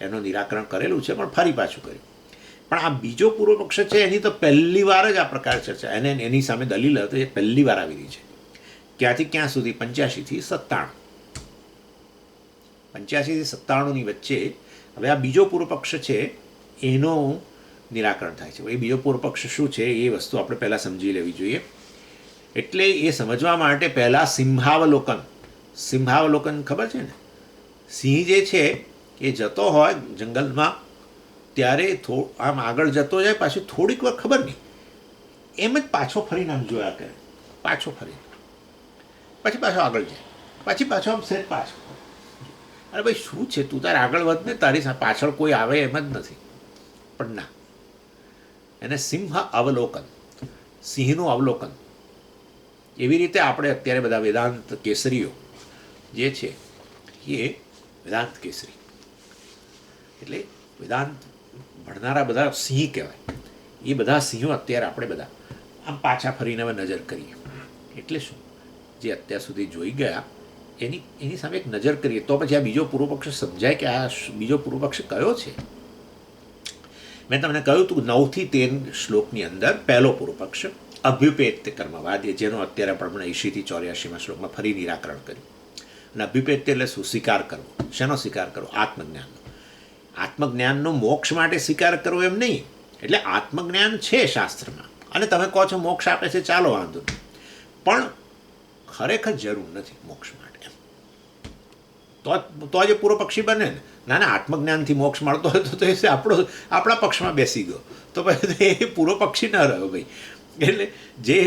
એનું નિરાકરણ કરેલું છે, પણ ફરી પાછું કર્યું. પણ આ બીજો પૂર્વપક્ષ છે, એની તો પહેલી વાર જ આ પ્રકાર ચર્ચા, એની સામે દલીલ તો એ પહેલી વાર આવી રહી છે. ક્યાંથી ક્યાં સુધી? 85 થી 97. 85 થી 97ની વચ્ચે હવે આ બીજો પૂર્વપક્ષ છે, એનું નિરાકરણ થાય છે. એ બીજો પૂર્વપક્ષ શું છે એ વસ્તુ આપણે પહેલાં સમજી લેવી જોઈએ. એટલે એ સમજવા માટે પહેલાં સિંહાવલોકન ખબર છે ને? સિંહ જે છે એ જતો હોય જંગલમાં, ત્યારે આમ આગળ જતો જાય, પાછું થોડીક વાર ખબર નહીં એમ જ પાછો ફરીને આમ જોયા કરે, પાછો ફરીને પછી પાછો આગળ જાય, પછી પાછો આમ સેટ પાછો. અરે ભાઈ શું છે, તું તારે આગળ વધ ને, તારી પાછળ કોઈ આવે એમ જ નથી. પણ ના, એને સિંહ અવલોકન, સિંહનું અવલોકન. એવી રીતે આપણે અત્યારે બધા વેદાંત કેસરીઓ જે છે એ વેદાંત કેસરી એટલે વેદાંત ભણનારા બધા સિંહ કહેવાય. એ બધા સિંહો અત્યારે આપણે બધા આમ પાછા ફરીને હવે નજર કરીએ. એટલે શું, જે અત્યાર સુધી જોઈ ગયા એની સામે એક નજર કરીએ તો પછી આ બીજો પૂર્વ પક્ષ સમજાય કે આ બીજો પૂર્વ પક્ષ કયો છે. મેં તમને કહ્યું હતું 9 થી 13 શ્લોકની અંદર પહેલો પૂર્વ પક્ષ અભ્યુપેત્ય કર્મવાદ, જેનો અત્યારે આપણે 80 થી 84 શ્લોકમાં ફરી નિરાકરણ કર્યું. અને અભ્યુપેત્ય એટલે શું? સ્વીકાર કરવો. શેનો સ્વીકાર કરવો? આત્મજ્ઞાનનો. આત્મજ્ઞાનનો મોક્ષ માટે સ્વીકાર કરવો એમ નહીં. એટલે આત્મજ્ઞાન છે શાસ્ત્રમાં અને તમે કહો છો મોક્ષ આપે છે, ચાલો વાંધો નહીં, પણ ખરેખર જરૂર નથી મોક્ષ માટે. તો જે પૂર્વ પક્ષી બને ને, ના ના આત્મજ્ઞાનથી મોક્ષ મળતો હોય તો એ આપણા પક્ષમાં બેસી ગયો, તો પછી એ પૂર્વ પક્ષી ન રહ્યો ભાઈ. એટલે જે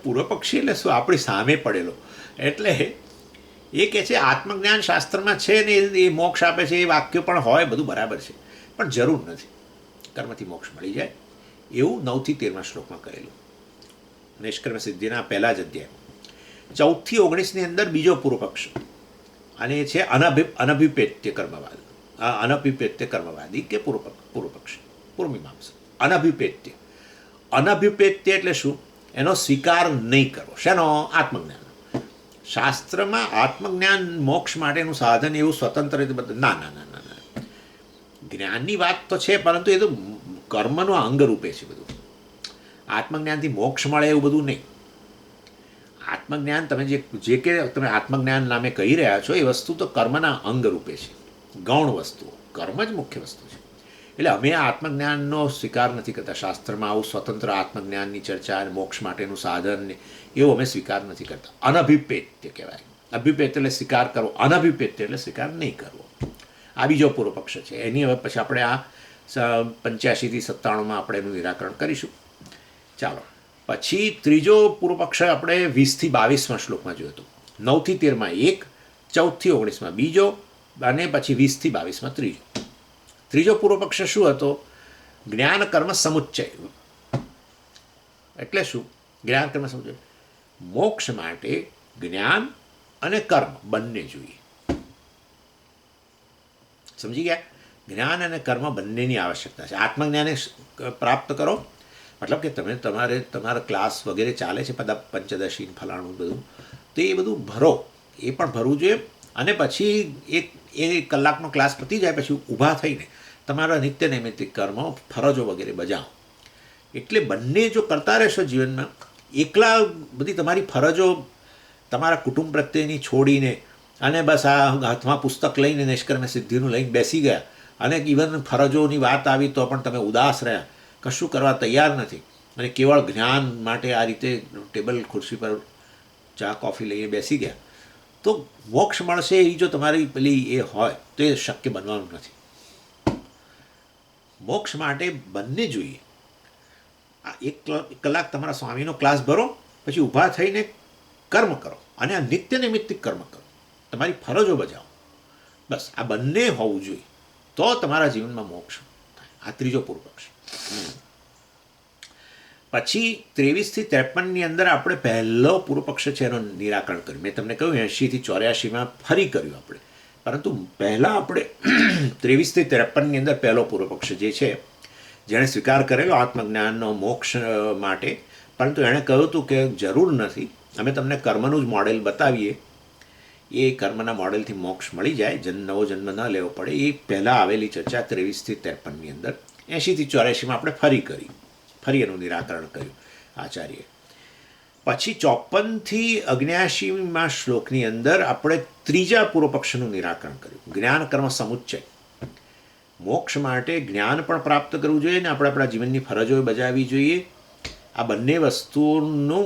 પૂર્વ પક્ષી એટલે શું? આપણી સામે પડેલો. એટલે એ કહે છે આત્મજ્ઞાન શાસ્ત્રમાં છે ને, એ મોક્ષ આપે છે, એ વાક્ય પણ હોય, બધું બરાબર છે, પણ જરૂર નથી. કર્મથી મોક્ષ મળી જાય એવું 9 થી 13 શ્લોકમાં કહેલું. નિષ્કર્મ સિદ્ધિના પહેલા જ અધ્યાય 14 થી 19ની અંદર બીજો પૂર્વ પક્ષ, અને એ છે અનભિપેત્ય કર્મવાદ. અનભિપેત્ય કર્મવાદી કે પૂર્વ પક્ષ, પૂર્વમીમાંસક. અનભિપેત્ય એટલે શું? એનો સ્વીકાર નહીં કરવો. શેનો? આત્મજ્ઞાન. શાસ્ત્રમાં આત્મજ્ઞાન મોક્ષ માટેનું સાધન એવું સ્વતંત્ર રીતે બધું ના ના ના ના ના. જ્ઞાનની વાત તો છે, પરંતુ એ તો કર્મનો અંગ રૂપે છે બધું. આત્મજ્ઞાનથી મોક્ષ મળે એવું બધું નહીં. આત્મજ્ઞાન તમે જે કે તમે આત્મજ્ઞાન નામે કહી રહ્યા છો, એ વસ્તુ તો કર્મના અંગ રૂપે છે, ગૌણ વસ્તુઓ. કર્મ જ મુખ્ય વસ્તુ છે. એટલે અમે આ આત્મજ્ઞાનનો સ્વીકાર નથી કરતા. શાસ્ત્રમાં આવું સ્વતંત્ર આત્મજ્ઞાનની ચર્ચા અને મોક્ષ માટેનું સાધન એવું અમે સ્વીકાર નથી કરતા. અનભિપેત્ય કહેવાય. અભિપેત્ય એટલે સ્વીકાર કરવો, અનભિપેત્ય એટલે સ્વીકાર નહીં કરવો. આ બીજો પૂર્વ પક્ષ છે. એની હવે પછી આપણે આ 85 થી 97માં આપણે એનું નિરાકરણ કરીશું. ચાલો, પછી ત્રીજો પૂર્વ પક્ષ આપણે 20 થી 22માં શ્લોકમાં જોયો હતો. 9 થી 13માં એક, 14 થી 19માં બીજો, અને પછી 20 થી 22માં ત્રીજો. ત્રીજો પૂર્વ પક્ષ શું હતો? જ્ઞાન કર્મ સમુચ્ચય. એટલે શું? જ્ઞાન કર્મ સમુચ્ચય, મોક્ષ માટે જ્ઞાન અને કર્મ બંને જોઈએ. સમજી ગયા? જ્ઞાન અને કર્મ બંનેની આવશ્યકતા છે. આત્મજ્ઞાને પ્રાપ્ત કરો મતલબ કે તમે તમારા ક્લાસ વગેરે ચાલે છે, બધા પંચદશી ફલાણું બધું, તો એ બધું ભરો, એ પણ ભરવું જોઈએ. અને પછી એ કલાકનો ક્લાસ પતી જાય પછી ઊભા થઈને તમારા નિત્ય નૈમિત્તિક કર્મો, ફરજો વગેરે બજાવો. એટલે બંને જો કરતા રહેશો જીવનમાં, એકલા બધી તમારી ફરજો તમારા કુટુંબ પ્રત્યેની છોડીને અને બસ આ હાથમાં પુસ્તક લઈને નિષ્કર્મ સિદ્ધિનું લઈને બેસી ગયા, અને ઇવન ફરજોની વાત આવી તો પણ તમે ઉદાસ રહ્યા, કશું કરવા તૈયાર નથી, અને કેવળ જ્ઞાન માટે આ રીતે ટેબલ ખુરશી પર ચા કોફી લઈને બેસી ગયા, તો મોક્ષ મળશે એ જો તમારી પેલી એ હોય તો એ શક્ય બનવાનું નથી. મોક્ષ માટે બંને જોઈએ. આ 1 કલાક તમારા સ્વામીનો ક્લાસ ભરો, પછી ઊભા થઈને કર્મ કરો, અને આ નિત્ય નૈમિત્તિક કર્મ કરો, તમારી ફરજો બજાવો. બસ આ બંને હોવું જોઈએ, તો તમારા જીવનમાં મોક્ષ થાય. આ ત્રીજો પૂર્વ પક્ષ. પછી 23 થી 53ની અંદર આપણે પહેલો પૂર્વ પક્ષ છે એનું નિરાકરણ કર્યું. મેં તમને કહ્યું 80 થી 84માં ફરી કર્યું આપણે, પરંતુ પહેલાં આપણે 23 થી 53ની અંદર પહેલો પૂર્વ પક્ષ જે છે, જેણે સ્વીકાર કરેલો આત્મજ્ઞાનનો મોક્ષ માટે, પરંતુ એણે કહ્યું હતું કે જરૂર નથી, અમે તમને કર્મનું જ મોડેલ બતાવીએ, એ કર્મના મોડેલથી મોક્ષ મળી જાય, નવો જન્મ ન લેવો પડે. એ પહેલાં આવેલી ચર્ચા 23 થી 53ની અંદર 80 થી 84માં આપણે ફરી એનું નિરાકરણ કર્યું આચાર્યએ. પછી 54 થી 79માં શ્લોકની અંદર આપણે ત્રીજા પૂર્વ પક્ષનું નિરાકરણ કર્યું, જ્ઞાન કર્મ સમુચ્ચય. મોક્ષ માટે જ્ઞાન પણ પ્રાપ્ત કરવું જોઈએ ને આપણે આપણા જીવનની ફરજો બજાવવી જોઈએ. આ બંને વસ્તુઓનો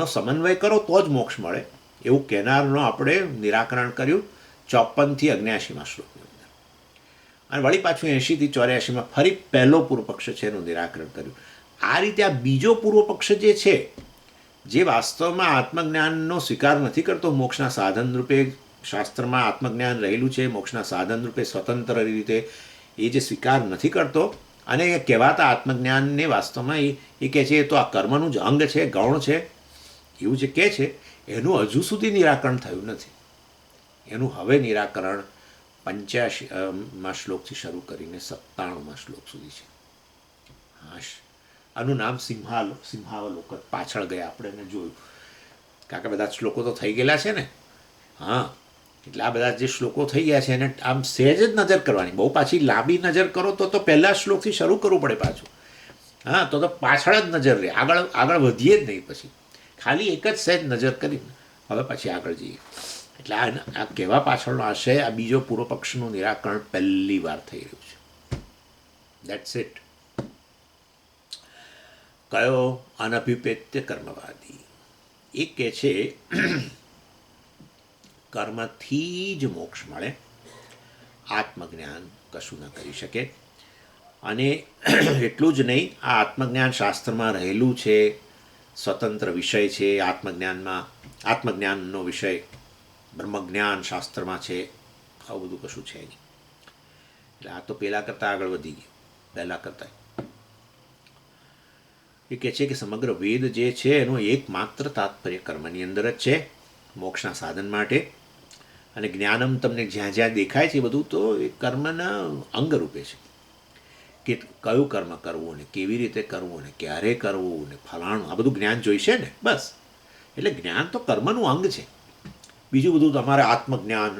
સમન્વય કરો તો જ મોક્ષ મળે, એવું કહેનારનો આપણે નિરાકરણ કર્યું 54 થી 79માં શ્લોકની અંદર. અને વળી પાછું 80 થી 84માં ફરી પહેલો પૂર્વ પક્ષ છે એનું નિરાકરણ કર્યું. આ રીતે આ બીજો પૂર્વ પક્ષ જે છે, જે વાસ્તવમાં આત્મજ્ઞાનનો સ્વીકાર નથી કરતો, મોક્ષના સાધન રૂપે શાસ્ત્રમાં આત્મજ્ઞાન રહેલું છે, મોક્ષના સાધન રૂપે સ્વતંત્ર રીતે એ જે સ્વીકાર નથી કરતો, અને એ કહેવાતા આત્મજ્ઞાનને વાસ્તવમાં એ કહે છે તો આ કર્મનું જ અંગ છે, ગૌણ છે, એવું જે કહે છે, એનું હજુ સુધી નિરાકરણ થયું નથી. એનું હવે નિરાકરણ 85માં શ્લોકથી શરૂ કરીને 97માં શ્લોક સુધી છે. હાશ, આનું નામ સિંહાવલોકન. પાછળ ગયા આપણે એને જોયું, કારણ કે બધા શ્લોકો તો થઈ ગયેલા છે ને. હા, એટલે આ બધા જે શ્લોકો થઈ ગયા છે એને આમ સહેજ જ નજર કરવાની. બહુ પાછી લાંબી નજર કરો તો પહેલા શ્લોકથી શરૂ કરવું પડે પાછું. હા, તો પાછળ જ નજર રહે, આગળ વધીએ જ નહીં. પછી ખાલી એક જ સહેજ નજર કરીને હવે પછી આગળ જઈએ. એટલે આ કહેવા પાછળનો આશય, આ બીજો પૂર્વ પક્ષનું નિરાકરણ પહેલી વાર થઈ રહ્યું છે. That's it. કયો? અનભિપ્રેત્ય કર્મવાદી. એ કહે છે કર્મથી જ મોક્ષ મળે, આત્મજ્ઞાન કશું ન કરી શકે. અને એટલું જ નહીં, આ આત્મજ્ઞાન શાસ્ત્રમાં રહેલું છે, સ્વતંત્ર વિષય છે. આત્મજ્ઞાનનો વિષય બ્રહ્મજ્ઞાન શાસ્ત્રમાં છે. આવું બધું કશું છે નહીં. એટલે આ તો પહેલાં કરતાં આગળ વધી ગયું, પહેલાં કરતાં. એ કહે છે કે સમગ્ર વેદ જે છે એનું એકમાત્ર તાત્પર્ય કર્મની અંદર જ છે, મોક્ષના સાધન માટે. અને જ્ઞાનમ તમને જ્યાં જ્યાં દેખાય છે એ બધું તો એ કર્મના અંગ રૂપે છે, કે કયું કર્મ કરવું ને કેવી રીતે કરવું ને ક્યારે કરવું ને ફલાણું, આ બધું જ્ઞાન જોઈશે ને. બસ, એટલે જ્ઞાન તો કર્મનું અંગ છે. બીજું બધું તમારે આત્મજ્ઞાન.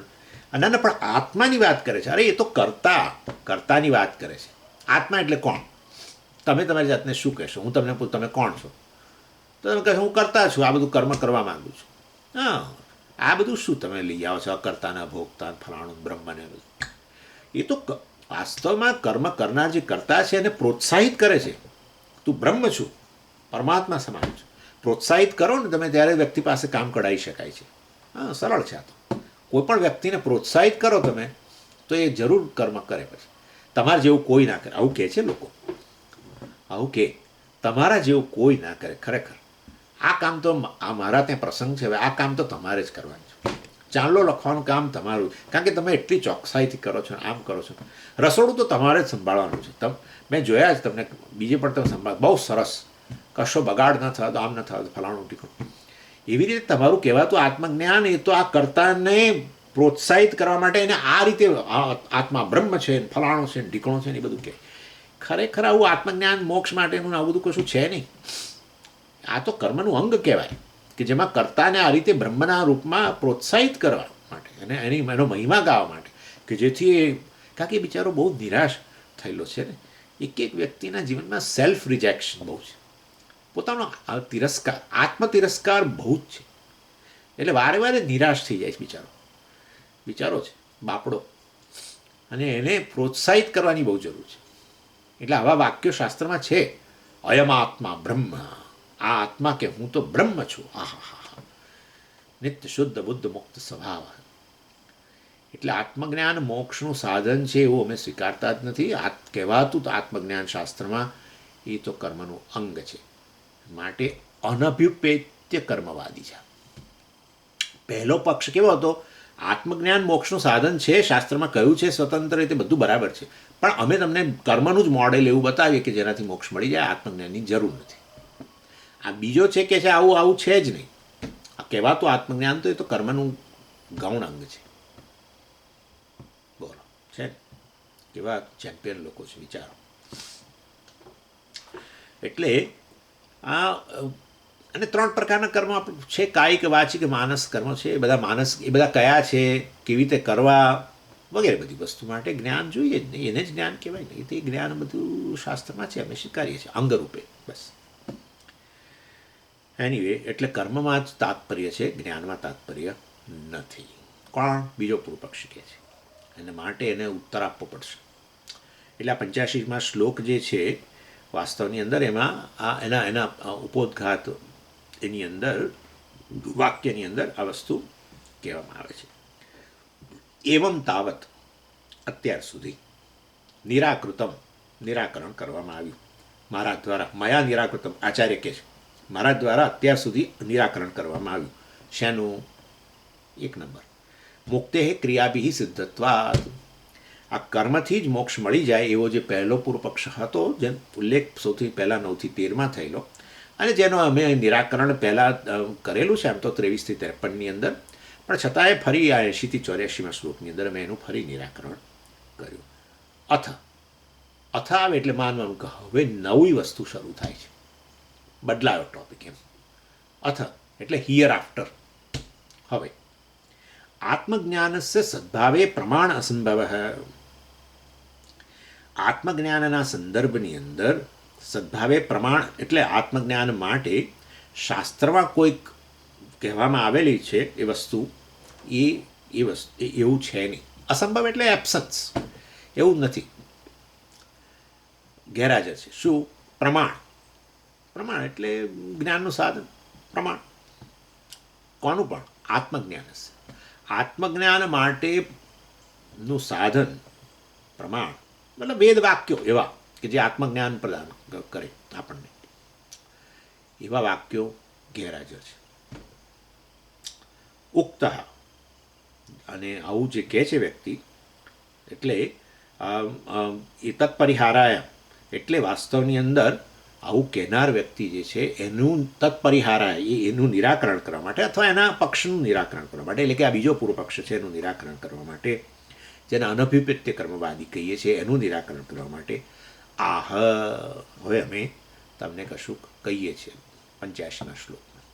ના, પણ આત્માની વાત કરે છે. અરે એ તો કર્તાની વાત કરે છે. આત્મા એટલે કોણ? તમે તમારી જાતને શું કહેશો? હું તમને પૂછું તમે કોણ છો? તો તમે કહેશો હું કરતા છું, આ બધું કર્મ કરવા માગું છું. હા, આ બધું શું તમે લઈ આવો છો? અકર્તાના ભોગતા ફલાણું બ્રહ્મને બધું. એ તો વાસ્તવમાં કર્મ કરનાર જે કરતા છે એને પ્રોત્સાહિત કરે છે. તું બ્રહ્મ છું, પરમાત્મા સમાન છું. પ્રોત્સાહિત કરો ને તમે, ત્યારે વ્યક્તિ પાસે કામ કઢાવી શકાય છે. હા, સરળ છે આ તો. કોઈ પણ વ્યક્તિને પ્રોત્સાહિત કરો તમે તો એ જરૂર કર્મ કરે. પછી તમારે જેવું કોઈ ના કરે. આવું કહે છે લોકો, આવું કે તમારા જેવું કોઈ ના કરે. ખરેખર આ કામ તો મારા ત્યાં પ્રસંગ છે, હવે આ કામ તો તમારે જ કરવાનું છે. ચાંદલો લખવાનું કામ તમારું, કારણ કે તમે એટલી ચોકસાઈથી કરો છો, આમ કરો છો. રસોડું તો તમારે જ સંભાળવાનું છે. મેં જોયા જ તમને, બીજે પણ તમે સંભાળ, બહુ સરસ, કશો બગાડ ન થયો તો આમ ન થયો તો ફલાણું ટીકું. એવી રીતે તમારું કહેવાતું આત્મજ્ઞાન એ તો આ કર્તાને પ્રોત્સાહિત કરવા માટે એને આ રીતે આત્મા બ્રહ્મ છે, ફલાણો છે, ઢીકણો છે ને એ બધું કહે. ખરેખર આવું આત્મજ્ઞાન મોક્ષ માટેનું આવું બધું કશું છે નહીં. આ તો કર્મનું અંગ કહેવાય, કે જેમાં કર્તાને આ રીતે બ્રહ્મના રૂપમાં પ્રોત્સાહિત કરવા માટે અને એનો મહિમા ગાવા માટે, કે જેથી એ, કારણ કે બિચારો બહુ નિરાશ થયેલો છે ને. એક વ્યક્તિના જીવનમાં સેલ્ફ રિજેક્શન બહુ છે, પોતાનો તિરસ્કાર, આત્મતિરસ્કાર બહુ જ છે. એટલે વારે વારે નિરાશ થઈ જાય છે બિચારો છે બાપડો, અને એને પ્રોત્સાહિત કરવાની બહુ જરૂર છે. એટલે આવા વાક્યો શાસ્ત્રમાં છે, અયમ આત્મા બ્રહ્મ, આ આત્મા કે હું તો બ્રહ્મ છું. આહા, નિત્ય શુદ્ધ બુદ્ધ મુક્ત સ્વભાવ. એટલે આત્મજ્ઞાન મોક્ષનું સાધન છે એવું અમે સ્વીકારતા જ નથી. કહેવાતું તો આત્મજ્ઞાન શાસ્ત્રમાં એ તો કર્મનું અંગ છે. માટે અનભિપ્રેત્ય કર્મવાદી છે. પહેલો પક્ષ કેવો હતો? આત્મજ્ઞાન મોક્ષનું સાધન છે, શાસ્ત્રમાં કહ્યું છે સ્વતંત્ર રીતે, બધું બરાબર છે, પણ અમે તમને કર્મનું જ મોડેલ એવું બતાવીએ કે જેનાથી મોક્ષ મળી જાય, આત્મજ્ઞાનની જરૂર નથી. આ બીજો છે કે છે આવું છે જ નહીં. આ કહેવાતું આત્મજ્ઞાન તો એ તો કર્મનું ગૌણ અંગ છે. બોલો, છે કેવા ચેમ્પિયન લોકો છે, વિચારો. એટલે આ અને 3 પ્રકારના કર્મ છે, કાયિક, વાચિક, માનસ કર્મ છે. એ બધા કયા છે, કેવી રીતે કરવા વગેરે બધી વસ્તુ માટે જ્ઞાન જોઈએ જ નહીં. એને જ જ્ઞાન કહેવાય નહીં. તે જ્ઞાન બધું શાસ્ત્રમાં છે, અમે સ્વીકારીએ છીએ અંગરૂપે. બસ. એનીવે, એટલે કર્મમાં જ તાત્પર્ય છે, જ્ઞાનમાં તાત્પર્ય નથી. કોણ? બીજો પૂર્વ પક્ષી કહે છે. એને માટે એને ઉત્તર આપવો પડશે. એટલે આ 85માં શ્લોક જે છે વાસ્તવની અંદર, એમાં એના ઉપોદ્ઘાત, એની અંદર વાક્યની અંદર આ વસ્તુ કહેવામાં આવે છે. એવમ તાવત, અત્યાર સુધી નિરાકરણ કરવામાં આવ્યું. મારા દ્વારા મયા નિરાકૃતમ આચાર્ય કહે છે, મારા દ્વારા અત્યાર સુધી નિરાકરણ કરવામાં આવ્યું. શેનું? 1 નંબર મુક્તે ક્રિયાભિ સિદ્ધત્વાत्. આ કર્મથી જ મોક્ષ મળી જાય એવો જે પહેલો પૂર્વ પક્ષ હતો, જે ઉલ્લેખ સૌથી પહેલાં 9 થી 13 થયેલો, અને જેનો અમે નિરાકરણ પહેલાં કરેલું છે, આમ તો 23 થી 53ની અંદર, પણ છતાંય ફરી આ 80 થી 84માં શ્લોકની અંદર અમે એનું ફરી નિરાકરણ કર્યું. અથ આવે એટલે માનવાનું કે હવે નવી વસ્તુ શરૂ થાય છે, બદલાયો ટોપિક એમ. અથ એટલે હિયર આફ્ટર. હવે આત્મજ્ઞાનસ્ય સદ્ભાવે પ્રમાણ અસંભવ. આત્મજ્ઞાનના સંદર્ભની અંદર સદ્ભાવે પ્રમાણ એટલે આત્મજ્ઞાન માટે શાસ્ત્રમાં કોઈક કહેવામાં આવેલી છે એ વસ્તુ, એ વસ્તુ એવું છે નહીં. અસંભવ એટલે એબ્સન્સ, એવું નથી, ગેરહાજર છે. શું? પ્રમાણ. પ્રમાણ એટલે જ્ઞાનનું સાધન. પ્રમાણ કોનું? પણ આત્મજ્ઞાન. આત્મજ્ઞાન માટેનું સાધન પ્રમાણ, મતલબ વેદ વાક્યો એવા કે જે આત્મજ્ઞાન પ્રદાન કરે આપણને, એવા વાક્યો ગેરહાજર છે. ઉક્ત, અને આવું જે કહે છે વ્યક્તિ, એટલે એ તત્પરિહારાય, એટલે વાસ્તવની અંદર આવું કહેનાર વ્યક્તિ જે છે એનું તત્પરિહારાય, એનું નિરાકરણ કરવા માટે, અથવા એના પક્ષનું નિરાકરણ કરવા માટે, એટલે કે આ બીજો પૂર્વ પક્ષ છે એનું નિરાકરણ કરવા માટે, જેને અનભિપ્રેત્ય કર્મવાદી કહીએ છીએ, એનું નિરાકરણ કરવા માટે આહ, હવે અમે તમને કશું કહીએ છીએ 85મા શ્લોકમાં.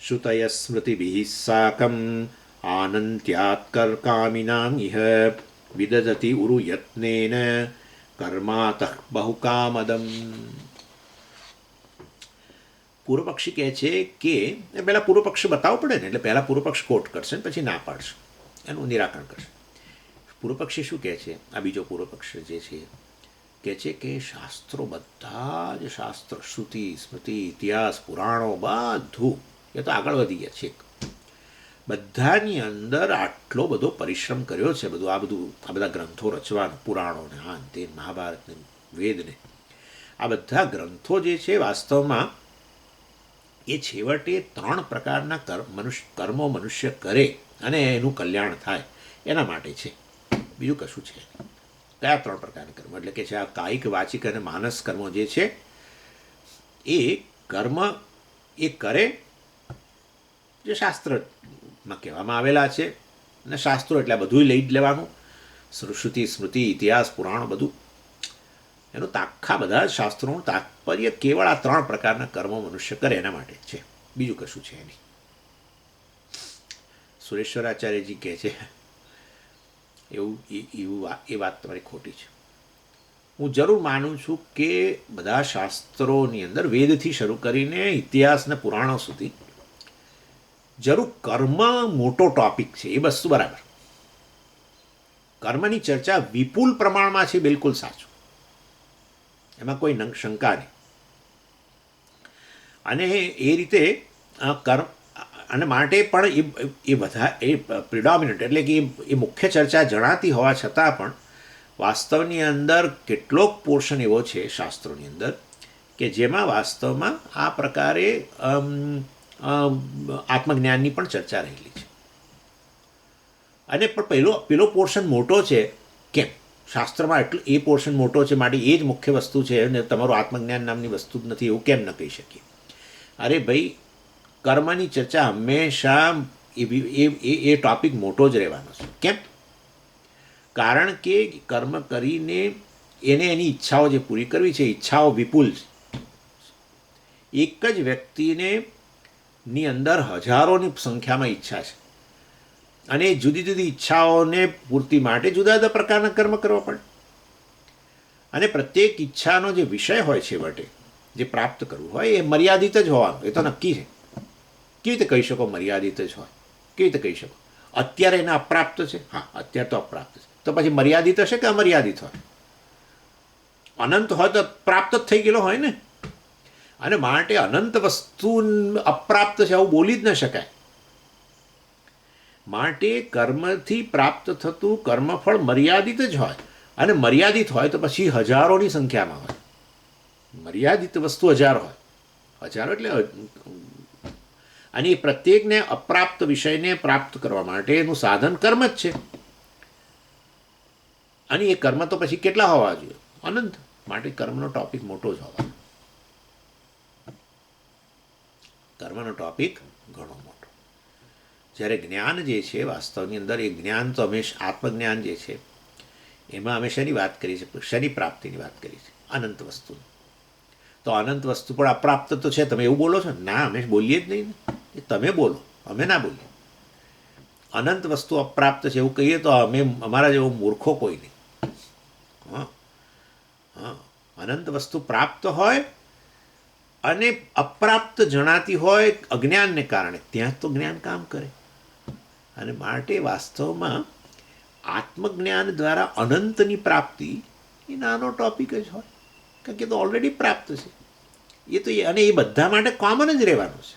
શ્રુતય સ્મૃતિભિઃ સાકમ આનંત્યાત્કર્કામિનામ ઇહ વિદધતિ ઉરુ યત્નેન કર્માતઃ બહુકામદમ. પૂર્વપક્ષી કહે છે કે પહેલાં પૂર્વપક્ષ બતાવવું પડે ને, એટલે પહેલાં પૂર્વપક્ષ કોટ કરશે પછી ના પાડશે, એનું નિરાકરણ કરશે. પૂર્વપક્ષી શું કહે છે? આ બીજો પૂર્વપક્ષ જે છે કહે છે કે શાસ્ત્રો, બધા જ શાસ્ત્ર, શ્રુતિ સ્મૃતિ ઇતિહાસ પુરાણો બધું, એ તો આગળ વધી ગયા છે, બધાની અંદર આટલો બધો પરિશ્રમ કર્યો છે, આ બધા ગ્રંથો રચવાનો, પુરાણોને, હા તે મહાભારતને, વેદને, આ બધા ગ્રંથો જે છે વાસ્તવમાં એ છેવટે 3 પ્રકારના કર્મો મનુષ્ય કરે અને એનું કલ્યાણ થાય એના માટે છે, બીજું કશું છે. કયા 3 પ્રકારના કર્મ? એટલે કે છે આ કાયિક, વાચિક અને માનસ કર્મો જે છે એ કર્મ એ કરે જે શાસ્ત્રમાં કહેવામાં આવેલા છે, અને શાસ્ત્રો એટલે બધું લઈ જ લેવાનું, શ્રુતિ સ્મૃતિ ઇતિહાસ પુરાણો બધું, એનું આખા બધા શાસ્ત્રોનું તાત્પર્ય કેવળ આ 3 પ્રકારના કર્મો મનુષ્ય કરે એના માટે છે, બીજું કશું છે નહીં. સુરેશ્વરાચાર્યજી કહે છે એવું એ વાત તમારી ખોટી છે. હું જરૂર માનું છું કે બધા શાસ્ત્રોની અંદર વેદથી શરૂ કરીને ઇતિહાસ ને પુરાણો સુધી જરૂર કર્મ મોટો ટોપિક છે, એ વસ્તુ બરાબર. કર્મની ચર્ચા વિપુલ પ્રમાણમાં છે, બિલકુલ સાચું, એમાં કોઈ શંકા નહીં. અને એ રીતે કર્મ અને માટે પણ એ બધા એ પ્રિડોમિનન્ટ, એટલે કે એ મુખ્ય ચર્ચા જણાતી હોવા છતાં પણ વાસ્તવની અંદર કેટલોક પોર્શન એવો છે શાસ્ત્રોની અંદર કે જેમાં વાસ્તવમાં આ પ્રકારે આત્મજ્ઞાનની પણ ચર્ચા રહેલી છે. અને પણ પેલો પોર્શન મોટો છે, કેમ? શાસ્ત્રમાં એટલું એ પોર્શન મોટો છે માટે એ જ મુખ્ય વસ્તુ છે અને તમારું આત્મજ્ઞાન નામની વસ્તુ જ નથી, એવું કેમ ન કહી શકીએ? અરે ભાઈ, કર્મની ચર્ચા હંમેશા એ ટોપિક મોટો જ રહેવાનો છે. કેમ? કારણ કે કર્મ કરીને એને એની ઈચ્છાઓ જે પૂરી કરવી છે, ઈચ્છાઓ વિપુલ છે. એક જ વ્યક્તિને ની અંદર હજારોની સંખ્યામાં ઈચ્છા છે, અને જુદી જુદી ઈચ્છાઓને પૂર્તિ માટે જુદા જુદા પ્રકારના કર્મ કરવા પડે. અને પ્રત્યેક ઈચ્છાનો જે વિષય હોય છેવટે જે પ્રાપ્ત કરવું હોય એ મર્યાદિત જ હોવાનું, એ તો નક્કી છે. કેવી રીતે કહી શકો મર્યાદિત જ હોય? કેવી રીતે કહી શકો? અત્યારે એને અપ્રાપ્ત છે, હા અત્યારે તો અપ્રાપ્ત છે, તો પછી મર્યાદિત હશે કે અમર્યાદિત હોય? અનંત હોય તો પ્રાપ્ત જ થઈ ગયેલો હોય ને. અને માટે અનંત વસ્તુ અપ્રાપ્ત છે આવું બોલી જ ન શકાય. માટે કર્મથી પ્રાપ્ત થતું કર્મફળ મર્યાદિત જ હોય, અને મર્યાદિત હોય તો પછી હજારોની સંખ્યામાં હોય. મર્યાદિત વસ્તુ હજારો હોય, હજારો એટલે અને એ પ્રત્યેકને અપ્રાપ્ત વિષયને પ્રાપ્ત કરવા માટેનું સાધન કર્મ જ છે. અને એ કર્મ તો પછી કેટલા હોવા જોઈએ? અનંત. માટે કર્મનો ટોપિક મોટો જ હોવાનો, કર્મનો ટોપિક ઘણો મોટો. જ્યારે જ્ઞાન જે છે વાસ્તવની અંદર એ જ્ઞાન તો હંમેશા આત્મજ્ઞાન જે છે એમાં અમે શેની વાત કરી છે? શની પ્રાપ્તિની વાત કરી છે, અનંત વસ્તુની. તો અનંત વસ્તુ પણ અપ્રાપ્ત તો છે. તમે એવું બોલો છો? ના, અમે બોલીએ જ નહીં ને, એ તમે બોલો, અમે ના બોલીએ. અનંત વસ્તુ અપ્રાપ્ત છે એવું કહીએ તો અમે અમારા જેવો મૂર્ખો કોઈ નહીં. હા હા, અનંત વસ્તુ પ્રાપ્ત હોય અને અપ્રાપ્ત જણાતી હોય અજ્ઞાનને કારણે, ત્યાં તો જ્ઞાન કામ કરે. અને માટે વાસ્તવમાં આત્મજ્ઞાન દ્વારા અનંતની પ્રાપ્તિ એ નાનો ટોપિક જ હોય, કારણ કે તો ઓલરેડી પ્રાપ્ત છે એ તો. અને એ બધા માટે કોમન જ રહેવાનું છે.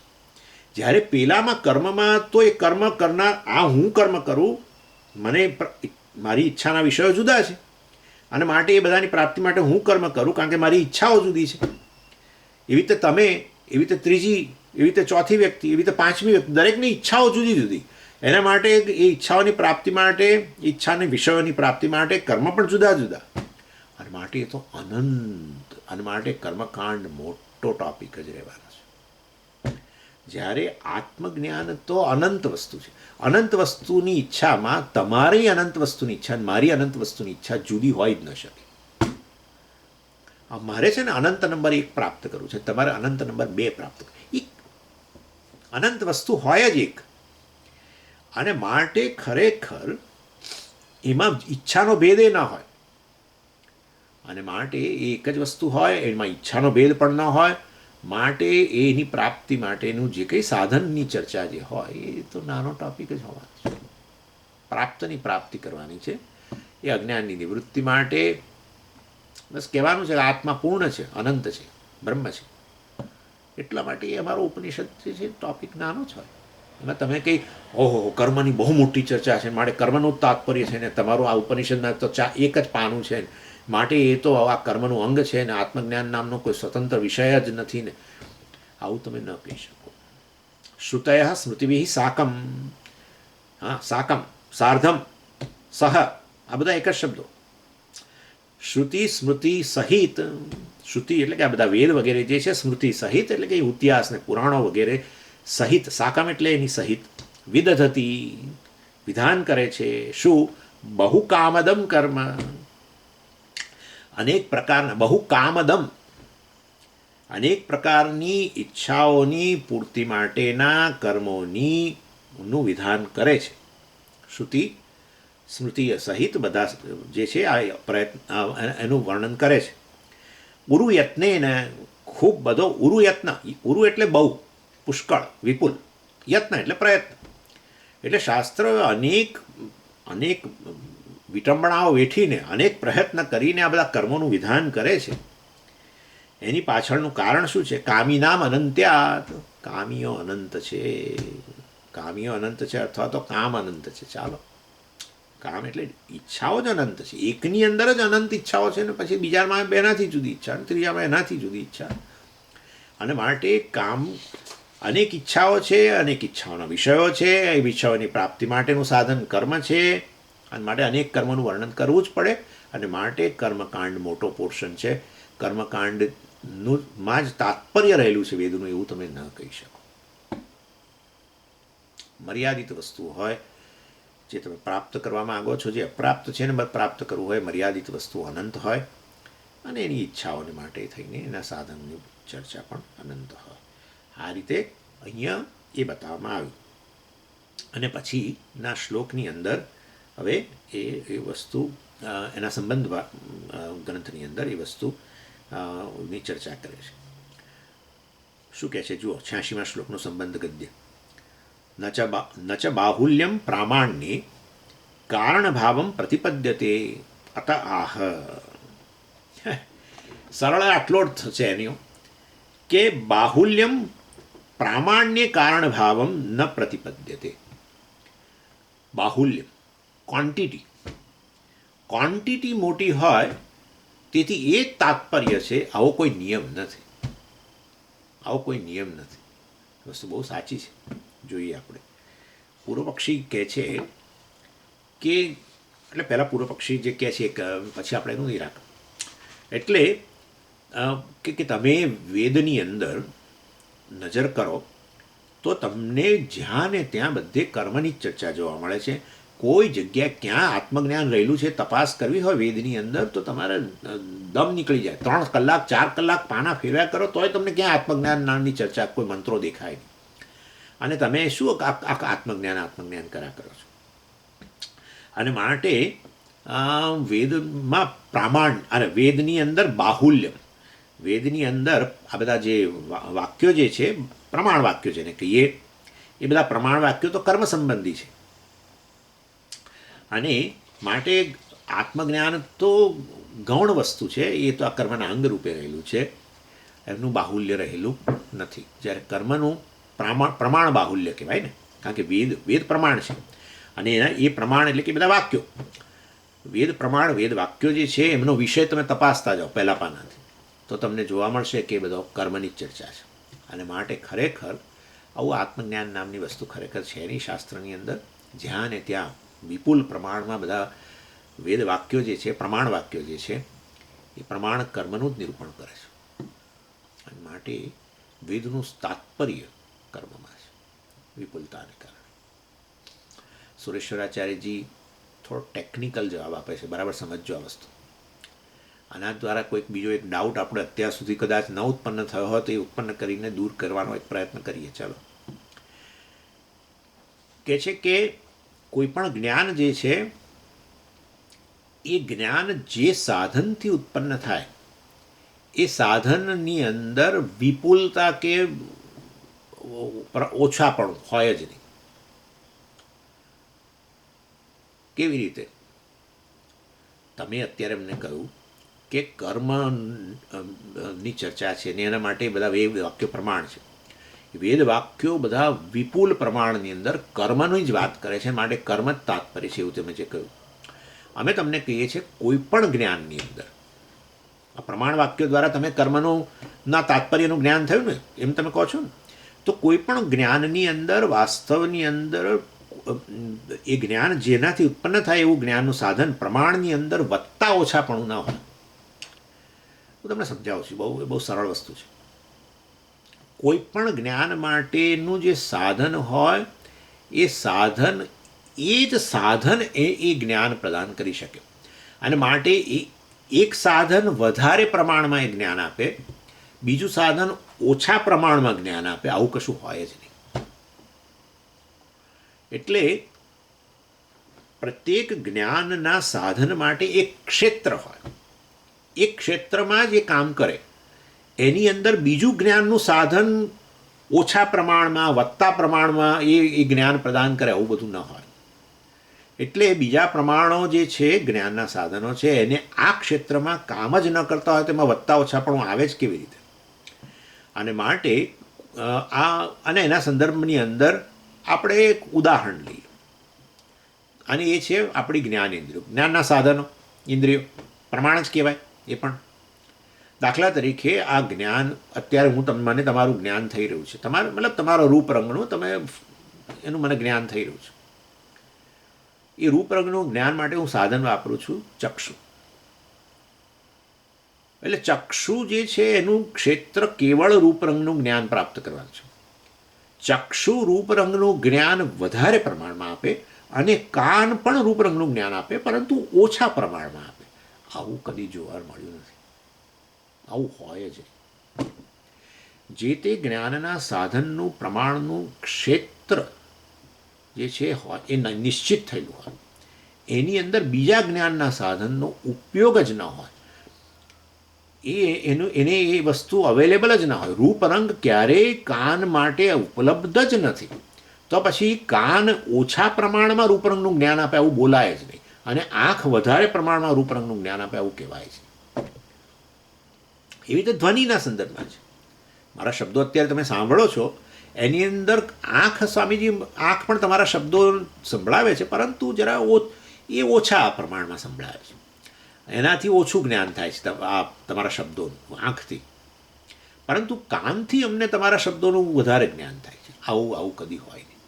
જ્યારે પેલામાં કર્મમાં તો એ કર્મ કરનાર, આ હું કર્મ કરું, મને મારી ઈચ્છાના વિષયો જુદા છે અને માટે એ બધાની પ્રાપ્તિ માટે હું કર્મ કરું, કારણ કે મારી ઈચ્છાઓ જુદી છે. એવી રીતે તમે, એવી રીતે ત્રીજી, એવી રીતે ચોથી વ્યક્તિ, એવી રીતે પાંચમી વ્યક્તિ, દરેકની ઈચ્છાઓ જુદી જુદી. એના માટે એ ઈચ્છાઓની પ્રાપ્તિ માટે, ઈચ્છાની વિષયોની પ્રાપ્તિ માટે કર્મ પણ જુદા જુદા. અને માટે એ તો અનંત. અને માટે કર્મકાંડ મોટો ટોપિક જ રહેવાનો છે. જ્યારે આત્મજ્ઞાન તો અનંત વસ્તુ છે. અનંત વસ્તુની ઈચ્છામાં તમારી અનંત વસ્તુની ઈચ્છા અને મારી અનંત વસ્તુની ઈચ્છા જુદી હોય જ ન શકે. મારે છે ને અનંત નંબર 1 પ્રાપ્ત કરવું છે, તમારે અનંત નંબર 2 પ્રાપ્ત કરવું. એ અનંત વસ્તુ હોય જ એક. અને માટે ખરેખર એમાં ઈચ્છાનો ભેદ એ ના હોય. અને માટે એ એક જ વસ્તુ હોય, એમાં ઈચ્છાનો ભેદ પણ ન હોય. માટે એની પ્રાપ્તિ માટેનું જે કંઈ સાધનની ચર્ચા જે હોય એ તો નાનો ટોપિક જ હોવાનો છે. પ્રાપ્તની પ્રાપ્તિ કરવાની છે, એ અજ્ઞાનની નિવૃત્તિ માટે. બસ કહેવાનું છે કે આત્મા પૂર્ણ છે, અનંત છે, બ્રહ્મ છે. એટલા માટે એ અમારો ઉપનિષદ જે છે ટોપિક નાનો જ હોય. એમાં તમે કંઈ ઓહો કર્મની બહુ મોટી ચર્ચા છે, માટે કર્મનું જ તાત્પર્ય છે ને તમારું આ ઉપનિષદમાં તો એક જ પાનું છે, માટે એ તો આ કર્મનું અંગ છે ને આત્મજ્ઞાન નામનો કોઈ સ્વતંત્ર વિષય જ નથી ને, આવું તમે ન કહી શકો. શ્રુતય સ્મૃતિભિ સાકમ. હા, સાકમ, સાર્ધમ, સહ, આ બધા એક જ શબ્દો. શ્રુતિ સ્મૃતિ સહિત. શ્રુતિ એટલે કે આ બધા વેદ વગેરે જે છે, સ્મૃતિ સહિત એટલે કે ઇતિહાસ ને પુરાણો વગેરે સહિત. સાકમ એટલે એની સહિત. વિદધતી, વિધાન કરે છે. શું? બહુ કામદમ કર્મ. અનેક પ્રકારના, બહુ કામદમ, અનેક પ્રકારની ઈચ્છાઓની પૂર્તિ માટેના કર્મોનું વિધાન કરે છે. શ્રુતિ સ્મૃતિ સહિત બધા જે છે આ પ્રયત્ન, એનું વર્ણન કરે છે. ઉરુ યત્ને ને, ખૂબ બધો ઉરુ યત્ન. ઉરુ એટલે બહુ, પુષ્કળ, વિપુલ. યત્ન એટલે પ્રયત્ન. એટલે શાસ્ત્ર અનેક અનેક વિટંબણાઓ વેઠીને, અનેક પ્રયત્ન કરીને આ બધા કર્મોનું વિધાન કરે છે. એની પાછળનું કારણ શું છે? કામી નામ અનંત્યાત. કામીઓ અનંત છે. કામીઓ અનંત છે અથવા તો કામ અનંત છે. ચાલો, કામ એટલે ઈચ્છાઓ જ અનંત છે. એકની અંદર જ અનંત ઈચ્છાઓ છે ને પછી બીજામાં બેનાથી જુદી ઈચ્છા, ત્રીજામાં એનાથી જુદી ઈચ્છા. અને માટે કામ, અનેક ઈચ્છાઓ છે, અનેક ઈચ્છાઓના વિષયો છે. એ વિષયોની પ્રાપ્તિ માટેનું સાધન કર્મ છે. અને માટે અનેક કર્મોનું વર્ણન કરવું જ પડે. અને માટે કર્મકાંડ મોટો પોર્શન છે. કર્મકાંડનું માં જ તાત્પર્ય રહેલું છે વેદનું, એવું તમે ન કહી શકો. મર્યાદિત વસ્તુ હોય જે તમે પ્રાપ્ત કરવા માગો છો, જે અપ્રાપ્ત છે ને પ્રાપ્ત કરવું હોય, મર્યાદિત વસ્તુ અનંત હોય. અને એની ઈચ્છાઓને માટે થઈને એના સાધનની ચર્ચા પણ અનંત હોય. આ રીતે અહીંયા એ બતાવવામાં આવ્યું. અને પછીના શ્લોકની અંદર હવે એ વસ્તુ એના સંબંધ ગ્રંથની અંદર એ વસ્તુ ની ચર્ચા કરે છે. શું કહે છે જુઓ, 86મા શ્લોકનો સંબંધ ગદ્ય. ન ચ બાહુલ્યમ પ્રામાણ્યે કારણભાવમ પ્રતિપદ્યતે અત આહ. સરળ આટલો અર્થ છે એનો કે બાહુલ્યમ પ્રામાણ્ય કારણભાવમ ન પ્રતિપદ્યતે. બાહુલ્યમ, ક્વોન્ટિટી મોટી હોય તેથી એ તાત્પર્ય છે, આવો કોઈ નિયમ નથી, આવો કોઈ નિયમ નથી. વસ્તુ બહુ સાચી છે. જોઈએ આપણે, પૂર્વ પક્ષી કહે છે કે, એટલે પહેલાં પૂર્વ પક્ષી જે કહે છે પછી આપણે એનું નિરાકરણ. એટલે કે તમે વેદની અંદર નજર કરો તો તમને જ્યાં ને ત્યાં બધે કર્મની જ ચર્ચા જોવા મળે છે. કોઈ જગ્યાએ ક્યાં આત્મજ્ઞાન રહેલું છે તપાસ કરવી હોય વેદની અંદર તો તમારે દમ નીકળી જાય. 3 કલાક 4 કલાક પાના ફેરવ્યા કરો તોય તમને ક્યાં આત્મજ્ઞાનની ચર્ચા, કોઈ મંત્રો દેખાય નહીં. અને તમે શું આત્મજ્ઞાન કર્યા કરો છો. અને માટે વેદમાં પ્રમાણ અને વેદની અંદર બાહુલ્ય, વેદની અંદર આ બધા જે વાક્યો જે છે, પ્રમાણ વાક્યો જેને કહીએ, એ બધા પ્રમાણ વાક્યો તો કર્મ સંબંધી છે. અને માટે આત્મજ્ઞાન તો ગૌણ વસ્તુ છે, એ તો આ કર્મના અંગ રૂપે રહેલું છે, એમનું બાહુલ્ય રહેલું નથી. જ્યારે કર્મનું પ્રમાણ બાહુલ્ય કહેવાય ને, કારણ કે વેદ પ્રમાણ છે. અને એ પ્રમાણ એટલે કે બધા વાક્યો, વેદ પ્રમાણ, વેદ વાક્યો જે છે એમનો વિષય તમે તપાસતા જાઓ પહેલા પાનાથી તો તમને જોવા મળશે કે એ બધો કર્મની જ ચર્ચા છે. અને માટે ખરેખર આવું આત્મજ્ઞાન નામની વસ્તુ ખરેખર છે નહીં શાસ્ત્રની અંદર. જ્યાં ને ત્યાં વિપુલ પ્રમાણમાં બધા વેદ વાક્યો જે છે, પ્રમાણ વાક્યો જે છે, એ પ્રમાણ કર્મનું જ નિરૂપણ કરે છે. અને માટે વેદનું તાત્પર્ય કર્મમાં છે, વિપુલતાને કારણે. સુરેશ્વરાચાર્યજી થોડો ટેકનિકલ જવાબ આપે છે, બરાબર સમજજો આ વસ્તુ. આના દ્વારા કોઈક બીજો એક ડાઉટ આપણે અત્યાર સુધી કદાચ ન ઉત્પન્ન થયો હોય તો એ ઉત્પન્ન કરીને દૂર કરવાનો એક પ્રયત્ન કરીએ. ચાલો, કે છે કે કોઈ પણ જ્ઞાન જે છે એ જ્ઞાન જે સાધનથી ઉત્પન્ન થાય એ સાધનની અંદર વિપુલતા કે ઓછાપણું હોય જ નહીં. કેવી રીતે? તમે અત્યારે એમને કહ્યું કે કર્મની ચર્ચા છે ને એના માટે બધા વેદ વાક્યો પ્રમાણ છે. વેદ વાક્યો બધા વિપુલ પ્રમાણની અંદર કર્મની જ વાત કરે છે, માટે કર્મ જ તાત્પર્ય છે, એવું તમે જે કહ્યું. અમે તમને કહીએ છીએ કોઈ પણ જ્ઞાનની અંદર આ પ્રમાણ વાક્યો દ્વારા તમે કર્મનું ના તાત્પર્યનું જ્ઞાન થયું ને, એમ તમે કહો છો ને, તો કોઈ પણ જ્ઞાનની અંદર વાસ્તવની અંદર એ જ્ઞાન જેનાથી ઉત્પન્ન થાય એવું જ્ઞાનનું સાધન પ્રમાણની અંદર વધતા ઓછાપણું ના હોય. હું તમને સમજાવું છું, બહુ સરળ વસ્તુ છે. કોઈ પણ જ્ઞાન માટેનું જે સાધન હોય એ સાધન એ જ સાધન એ જ્ઞાન પ્રદાન કરી શકે. અને માટે એક સાધન વધારે પ્રમાણમાં એ જ્ઞાન આપે, બીજું સાધન ઓછા પ્રમાણમાં જ્ઞાન આપે, આવું કશું હોય જ નહીં. એટલે પ્રત્યેક જ્ઞાનના સાધન માટે એક ક્ષેત્ર હોય, એ ક્ષેત્રમાં જ એ કામ કરે. એની અંદર બીજું જ્ઞાનનું સાધન ઓછા પ્રમાણમાં વધતા પ્રમાણમાં એ જ્ઞાન પ્રદાન કરે, આવું બધું ન હોય. એટલે બીજા પ્રમાણો જે છે જ્ઞાનના સાધનો છે એને આ ક્ષેત્રમાં કામ જ ન કરતા હોય તેમાં વધતા ઓછાપણું આવે જ કેવી રીતે? અને માટે અને એના સંદર્ભની અંદર આપણે એક ઉદાહરણ લઈએ, અને એ છે આપણી જ્ઞાનેન્દ્રિયો, જ્ઞાનના સાધનો, ઇન્દ્રિયો પ્રમાણ જ કહેવાય. એ પણ દાખલા તરીકે આ જ્ઞાન અત્યારે મને તમારું જ્ઞાન થઈ રહ્યું છે, મતલબ તમારો રૂપરંગનું એનું મને જ્ઞાન થઈ રહ્યું છે. એ રૂપરંગનું જ્ઞાન માટે હું સાધન વાપરું છું ચક્ષુ. એટલે ચક્ષુ જે છે એનું ક્ષેત્ર કેવળ રૂપરંગનું જ્ઞાન પ્રાપ્ત કરવાનું છે. ચક્ષુ રૂપરંગનું જ્ઞાન વધારે પ્રમાણમાં આપે અને કાન પણ રૂપરંગનું જ્ઞાન આપે, પરંતુ ઓછા પ્રમાણમાં આપે. આવું કદી જોવા મળ્યું નથી, આવું હોય જ નહીં. જે તે જ્ઞાનના સાધનનું પ્રમાણનું ક્ષેત્ર જે છે હોય એ નિશ્ચિત થયેલું હોય, એની અંદર બીજા જ્ઞાનના સાધનનો ઉપયોગ જ ન હોય, એને એ વસ્તુ અવેલેબલ જ ના હોય. રૂપરંગ ક્યારેય કાન માટે ઉપલબ્ધ જ નથી, તો પછી કાન ઓછા પ્રમાણમાં રૂપરંગનું જ્ઞાન આપે આવું બોલાય જ નહીં, અને આંખ વધારે પ્રમાણમાં રૂપરંગનું જ્ઞાન આપે આવું કહેવાય છે. એવી રીતે ધ્વનિના સંદર્ભમાં છે. મારા શબ્દો અત્યારે તમે સાંભળો છો એની અંદર સ્વામીજી આંખ પણ તમારા શબ્દો સંભળાવે છે, પરંતુ જરા એ ઓછા પ્રમાણમાં સંભળાવે છે. એનાથી ઓછું જ્ઞાન થાય છે આ તમારા શબ્દોનું આંખથી, પરંતુ કાનથી અમને તમારા શબ્દોનું વધારે જ્ઞાન થાય છે. આવું આવું કદી હોય નહીં.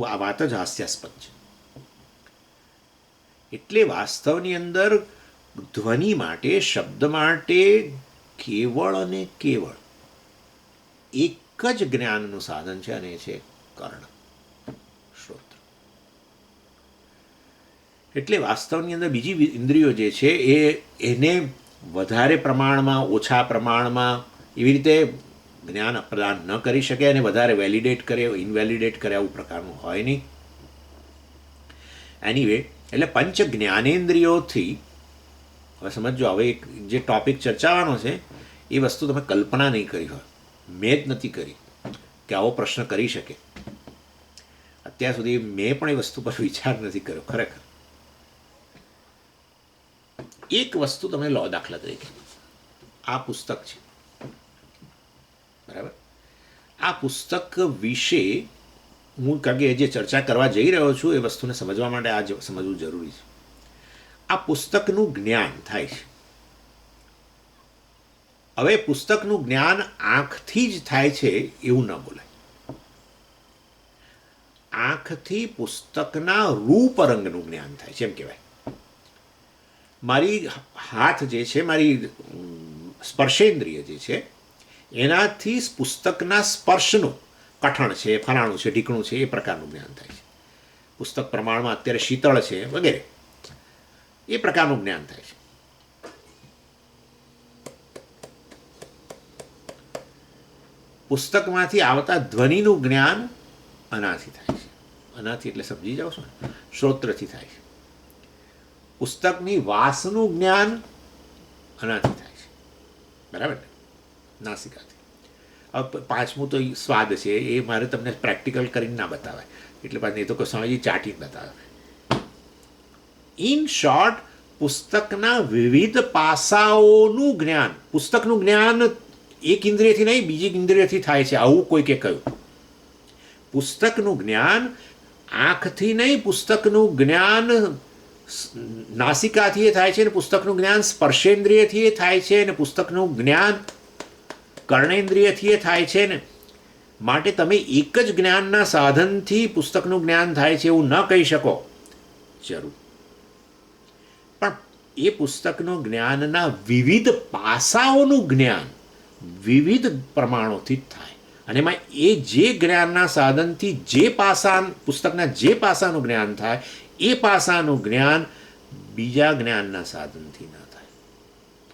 આ વાત જ હાસ્યાસ્પદ છે. એટલે વાસ્તવની અંદર ધ્વનિ માટે, શબ્દ માટે કેવળ અને કેવળ એક જ જ્ઞાનનું સાધન છે, અને એ છે કર્ણ, શ્રોત્ર. એટલે વાસ્તવની અંદર બીજી ઇન્દ્રિયો જે છે એને વધારે પ્રમાણમાં, ઓછા પ્રમાણમાં એવી રીતે જ્ઞાન પ્રદાન ન કરી શકે, અને વધારે વેલિડેટ કરે, ઇનવેલિડેટ કરે, આવું પ્રકારનું હોય નહીં. એનીવે, એટલે પંચ જ્ઞાનેન્દ્રિયોથી, હવે સમજો, હવે એક જે ટૉપિક ચર્ચાવાનો છે એ વસ્તુ તમે કલ્પના નહીં કરી હોય, મેં જ નથી કરી કે આવો પ્રશ્ન કરી શકે. અત્યાર સુધી મેં પણ એ વસ્તુ પર વિચાર નથી કર્યો ખરેખર. એક વસ્તુ તમે લો, દાખલા તરીકે આ પુસ્તક છે, બરાબર? આ પુસ્તક વિશે હું, કારણ કે જે ચર્ચા કરવા જઈ રહ્યો છું એ વસ્તુને સમજવા માટે આ સમજવું જરૂરી છે. આ પુસ્તકનું જ્ઞાન થાય છે. હવે પુસ્તકનું જ્ઞાન આંખથી જ થાય છે એવું ન બોલાય. આંખથી પુસ્તકના રૂપરંગનું જ્ઞાન થાય છે એમ કહેવાય. મારી હાથ જે છે, મારી સ્પર્શેન્દ્રિય જે છે, એનાથી પુસ્તકના સ્પર્શનું, કઠણ છે, ફલાણું છે, ઢીકણું છે, એ પ્રકારનું જ્ઞાન થાય છે. પુસ્તક પ્રમાણમાં અત્યારે શીતળ છે વગેરે, એ પ્રકારનું જ્ઞાન થાય છે. પુસ્તકમાંથી આવતા ધ્વનિનું જ્ઞાન આનાથી થાય છે. આનાથી એટલે સમજી જાઓ છો ને, શ્રોત્રથી થાય છે. પુસ્તકની વાસનું જ્ઞાન આનાથી થાય છે, બરાબર ને, નાસિકાથી. હવે પાંચમું તો સ્વાદ છે, એ મારે તમને પ્રેક્ટિકલ કરીને ના બતાવાય, એટલે પાછું એ તો કોઈ સમજી ચાટીને બતાવે. ઇન શોર્ટ, પુસ્તકના વિવિધ પાસાઓનું જ્ઞાન, પુસ્તકનું જ્ઞાન એક ઇન્દ્રિયથી નહીં, બીજી ઇન્દ્રિયથી થાય છે, આવું કોઈ કે કહ્યું. પુસ્તકનું જ્ઞાન આંખથી નહીં, પુસ્તકનું જ્ઞાન નાસિકાથી થાય છે, અને પુસ્તકનું જ્ઞાન સ્પર્શેન્દ્રિયથી થાય છે, અને પુસ્તકનું જ્ઞાન કર્ણેન્દ્રિયથી થાય છે ને. માટે તમે એક જ જ્ઞાનના સાધનથી પુસ્તકનું જ્ઞાન થાય છે એવું ન કહી શકો. જરૂર, પણ એ પુસ્તકનું જ્ઞાનના વિવિધ પાસાઓનું જ્ઞાન વિવિધ પ્રમાણોથી જ થાય. અને એમાં એ જે જ્ઞાનના સાધનથી જે પાસા, પુસ્તકના જે પાસાનું જ્ઞાન થાય, એ પાસાનું જ્ઞાન બીજા જ્ઞાનના સાધનથી ના થાય.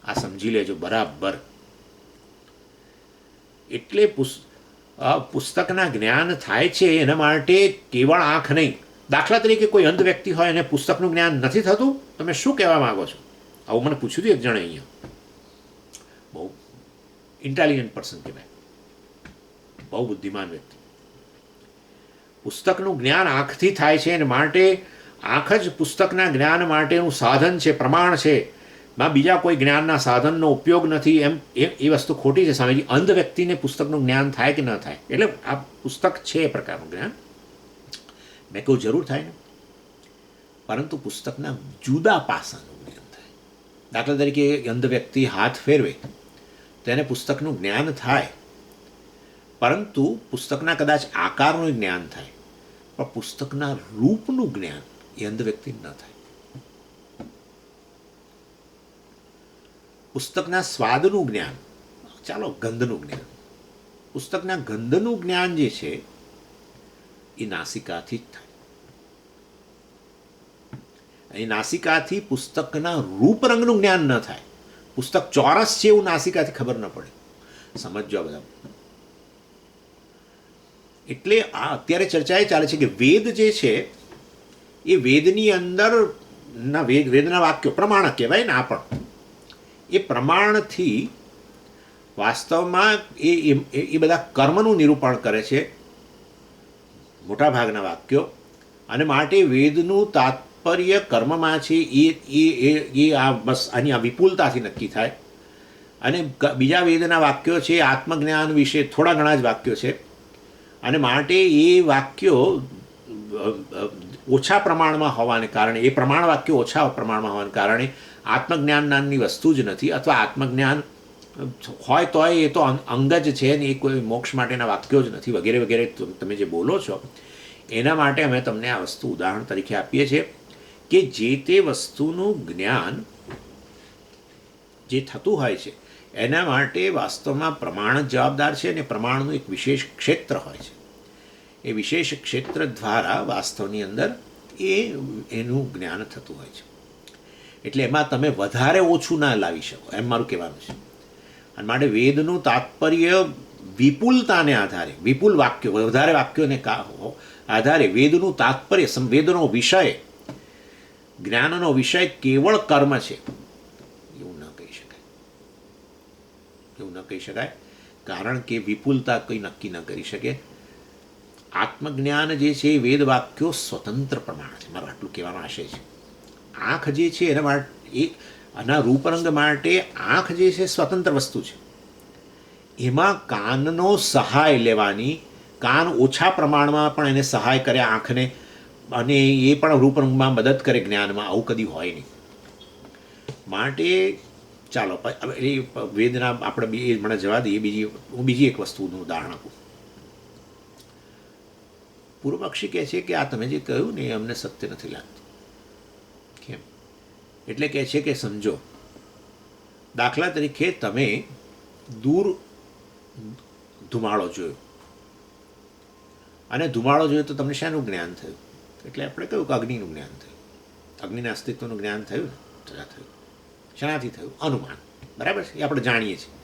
આ સમજી લેજો બરાબર. એટલે પુસ્તકના જ્ઞાન થાય છે એના માટે કેવળ આંખ નહીં. દાખલા તરીકે કોઈ અંધ વ્યક્તિ હોય અને પુસ્તકનું જ્ઞાન નથી થતું, તમે શું કહેવા માગો છો? આવું મને પૂછ્યું હતું એક જણે અહીંયા. બહુ ઇન્ટેલિજન્ટ પર્સન કહેવાય, બહુ બુદ્ધિમાન વ્યક્તિ. પુસ્તકનું જ્ઞાન આંખથી થાય છે, અને માટે આંખ જ પુસ્તકના જ્ઞાન માટેનું સાધન છે, પ્રમાણ છે. માં બીજા કોઈ જ્ઞાનના સાધનનો ઉપયોગ નથી. એમ એ વસ્તુ ખોટી છે સ્વામીજી. અંધ વ્યક્તિને પુસ્તકનું જ્ઞાન થાય કે ન થાય? એટલે આ પુસ્તક છે એ પ્રકારનું જ્ઞાન. મેં કહ્યું જરૂર થાય ને, પરંતુ પુસ્તકના જુદા પાસાનું જ્ઞાન થાય. દાખલા તરીકે અંધ વ્યક્તિ હાથ ફેરવે તો એને પુસ્તકનું જ્ઞાન થાય, પરંતુ પુસ્તકના કદાચ આકારનું જ્ઞાન થાય, પણ પુસ્તકના રૂપનું જ્ઞાન એ અંધ વ્યક્તિ ન થાય. પુસ્તકના સ્વાદનું જ્ઞાન, ચાલો ગંધનું જ્ઞાન, પુસ્તકના ગંધનું જ્ઞાન જે છે એ નાસિકાથી જ થાય. એ નાસિકાથી પુસ્તકના રૂપરંગનું જ્ઞાન ન થાય. પુસ્તક ચોરસ છે એવું નાસિકાથી ખબર ન પડે. સમજો બધા. એટલે આ અત્યારે ચર્ચા એ ચાલે છે કે વેદ જે છે એ વેદની અંદર ના વેદના વાક્યો પ્રમાણ કહેવાય ને. આ પણ એ પ્રમાણથી વાસ્તવમાં એ બધા કર્મનું નિરૂપણ કરે છે મોટાભાગના વાક્યો, અને માટે વેદનું તાત્પર્ય કર્મમાં છે. એ આ બસ આની આ વિપુલતાથી નક્કી થાય. અને બીજા વેદના વાક્યો છે આત્મજ્ઞાન વિશે થોડા ઘણા જ વાક્યો છે, અને માટે એ વાક્યો ઓછા પ્રમાણમાં હોવાને કારણે, એ પ્રમાણ વાક્યો ઓછા પ્રમાણમાં હોવાને કારણે આત્મજ્ઞાન નામની વસ્તુ જ નથી, અથવા આત્મજ્ઞાન હોય તોય એ તો અંગ જ છે ને, એ કોઈ મોક્ષ માટેના વાક્યો જ નથી, વગેરે વગેરે તમે જે બોલો છો. એના માટે અમે તમને આ વસ્તુ ઉદાહરણ તરીકે આપીએ છીએ કે જે તે વસ્તુનું જ્ઞાન જે થતું હોય છે એના માટે વાસ્તવમાં પ્રમાણ જ જવાબદાર છે, અને પ્રમાણનું એક વિશેષ ક્ષેત્ર હોય છે. એ વિશેષ ક્ષેત્ર દ્વારા વાસ્તવની અંદર એનું જ્ઞાન થતું હોય છે. એટલે એમાં તમે વધારે ઓછું ના લાવી શકો, એમ મારું કહેવાનું છે. અને માટે વેદનું તાત્પર્ય વિપુલતાને આધારે, વિપુલ વાક્યો, વધારે વાક્યોને આધારે વેદનું તાત્પર્ય, વેદનો વિષય, જ્ઞાનનો વિષય કેવળ કર્મ છે એવું ન કહી શકાય. એવું ન કહી શકાય, કારણ કે વિપુલતા કંઈ નક્કી ન કરી શકે. આત્મજ્ઞાન જે છે એ વેદ વાક્યો સ્વતંત્ર પ્રમાણ છે, મારો આટલું કહેવાનો આશય છે. આંખ જે છે એના માટે આના રૂપરંગ માટે આંખ જે છે સ્વતંત્ર વસ્તુ છે. એમાં કાનનો સહાય લેવાની, કાન ઓછા પ્રમાણમાં પણ એને સહાય કરે આંખને, અને એ પણ રૂપરંગમાં મદદ કરે જ્ઞાનમાં, આવું કદી હોય નહીં. માટે ચાલો એ વેદના આપણે એ મને જવા દઈએ. હું બીજી એક વસ્તુનું ઉદાહરણ આપું. પૂર્વપક્ષી કહે છે કે આ તમે જે કહ્યું ને એ અમને સત્ય નથી લાગતું. કેમ? એટલે કહે છે કે સમજો, દાખલા તરીકે તમે દૂર ધુમાડો જોયો, અને ધુમાડો જોયો તો તમને શાનું જ્ઞાન થયું? એટલે આપણે કહ્યું કે અગ્નિનું જ્ઞાન થયું, અગ્નિના અસ્તિત્વનું જ્ઞાન થયું ને, થયું. શાનાથી થયું? અનુમાન. બરાબર છે, એ આપણે જાણીએ છીએ.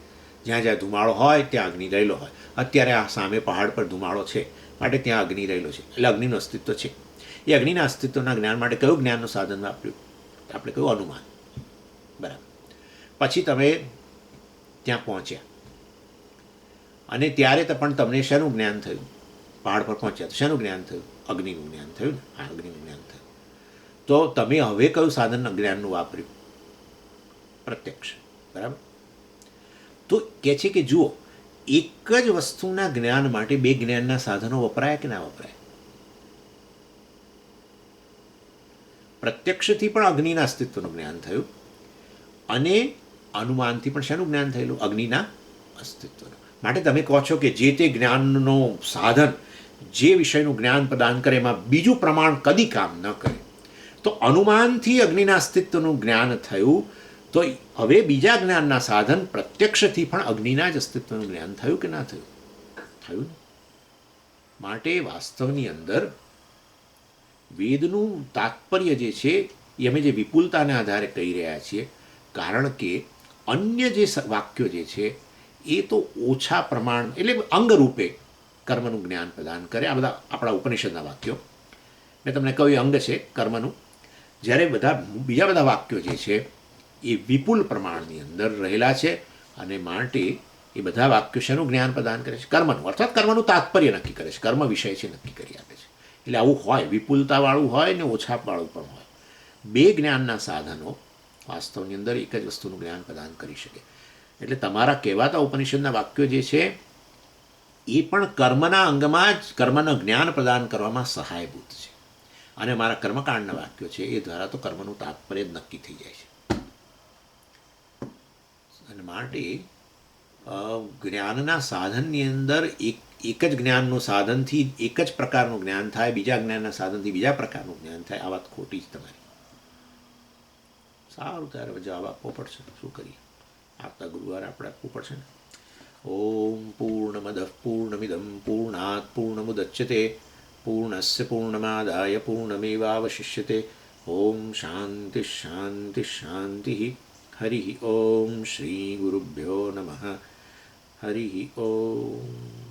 જ્યાં જ્યાં ધુમાડો હોય ત્યાં અગ્નિ રહેલો હોય. અત્યારે આ સામે પહાડ પર ધુમાડો છે માટે ત્યાં અગ્નિ રહેલો છે, એટલે અગ્નિનું અસ્તિત્વ છે. એ અગ્નિના અસ્તિત્વના જ્ઞાન માટે કયું જ્ઞાનનું સાધન વાપર્યું? આપણે કહ્યું અનુમાન. બરાબર. પછી તમે ત્યાં પહોંચ્યા, અને ત્યારે તો પણ તમને શાનું જ્ઞાન થયું? પહાડ પર પહોંચ્યા તો શાનું જ્ઞાન થયું? અગ્નિનું જ્ઞાન થયું ને. આ અગ્નિનું જ્ઞાન થયું. તો તમે હવે કયું સાધન જ્ઞાનનું વાપર્યું? પ્રત્યક્ષ. બરાબર. તો કહે છે કે જુઓ, એક જ વસ્તુના જ્ઞાન માટે બે જ્ઞાનના સાધનો વપરાય કે ના વપરાય? પ્રત્યક્ષથી પણ અગ્નિના અસ્તિત્વનું જ્ઞાન થયું, અને અનુમાનથી પણ શાનું જ્ઞાન થયેલું? અગ્નિના અસ્તિત્વનું. માટે તમે કહો છો કે જે તે જ્ઞાનનો સાધન જે વિષયનું જ્ઞાન પ્રદાન કરે એમાં બીજું પ્રમાણ કદી કામ ન કરે. તો અનુમાનથી અગ્નિના અસ્તિત્વનું જ્ઞાન થયું, તો હવે બીજા જ્ઞાનના સાધન પ્રત્યક્ષથી પણ અગ્નિના જ અસ્તિત્વનું જ્ઞાન થયું કે ના થયું? થયું. માટે વાસ્તવની અંદર વેદનું તાત્પર્ય જે છે એ અમે જે વિપુલતાને આધારે કહી રહ્યા છીએ, કારણ કે અન્ય જે વાક્યો જે છે એ તો ઓછા પ્રમાણ, એટલે અંગરૂપે કર્મનું જ્ઞાન પ્રદાન કરે. આ બધા આપણા ઉપનિષદના વાક્યો મેં તમને કહ્યું એ અંગ છે કર્મનું. જ્યારે બીજા બધા વાક્યો જે છે એ વિપુલ પ્રમાણની અંદર રહેલા છે, અને માટે એ બધા વાક્યો શેનું જ્ઞાન પ્રદાન કરે છે? કર્મનું. અર્થાત કર્મનું તાત્પર્ય નક્કી કરે છે, કર્મ વિષય છે નક્કી કરી આપે છે. એટલે આવું હોય, વિપુલતાવાળું હોય ને ઓછાવાળું પણ હોય. બે જ્ઞાનના સાધનો વાસ્તવની અંદર એક જ વસ્તુનું જ્ઞાન પ્રદાન કરી શકે. એટલે તમારા કહેવાતા ઉપનિષદના વાક્યો જે છે એ પણ કર્મના અંગમાં જ કર્મનું જ્ઞાન પ્રદાન કરવામાં સહાયભૂત છે. અને મારા કર્મકાંડના વાક્યો છે એ દ્વારા તો કર્મનું તાત્પર્ય જ નક્કી થઈ જાય છે. અને માટે જ્ઞાનના સાધનની અંદર એક જ જ્ઞાનનું સાધનથી એક જ પ્રકારનું જ્ઞાન થાય, બીજા જ્ઞાનના સાધનથી બીજા પ્રકારનું જ્ઞાન થાય, આ વાત ખોટી જ તમારી. સારું, ત્યારે જવાબ આપવો પડશે. શું કરીએ? આવતા ગુરુવારે આપણે આપવું પડશે ને. ઓમ પૂર્ણમદ પૂર્ણમિદમ પૂર્ણાત પૂર્ણમુદચ્યતે પૂર્ણસ્ય પૂર્ણમાદાય પૂર્ણમેવાવશિષ્યતે. ઓમ શાંતિ શાંતિ શાંતિ. હરિ ઓમ શ્રી ગુરુભ્યો નમઃ. હરિ ઓમ.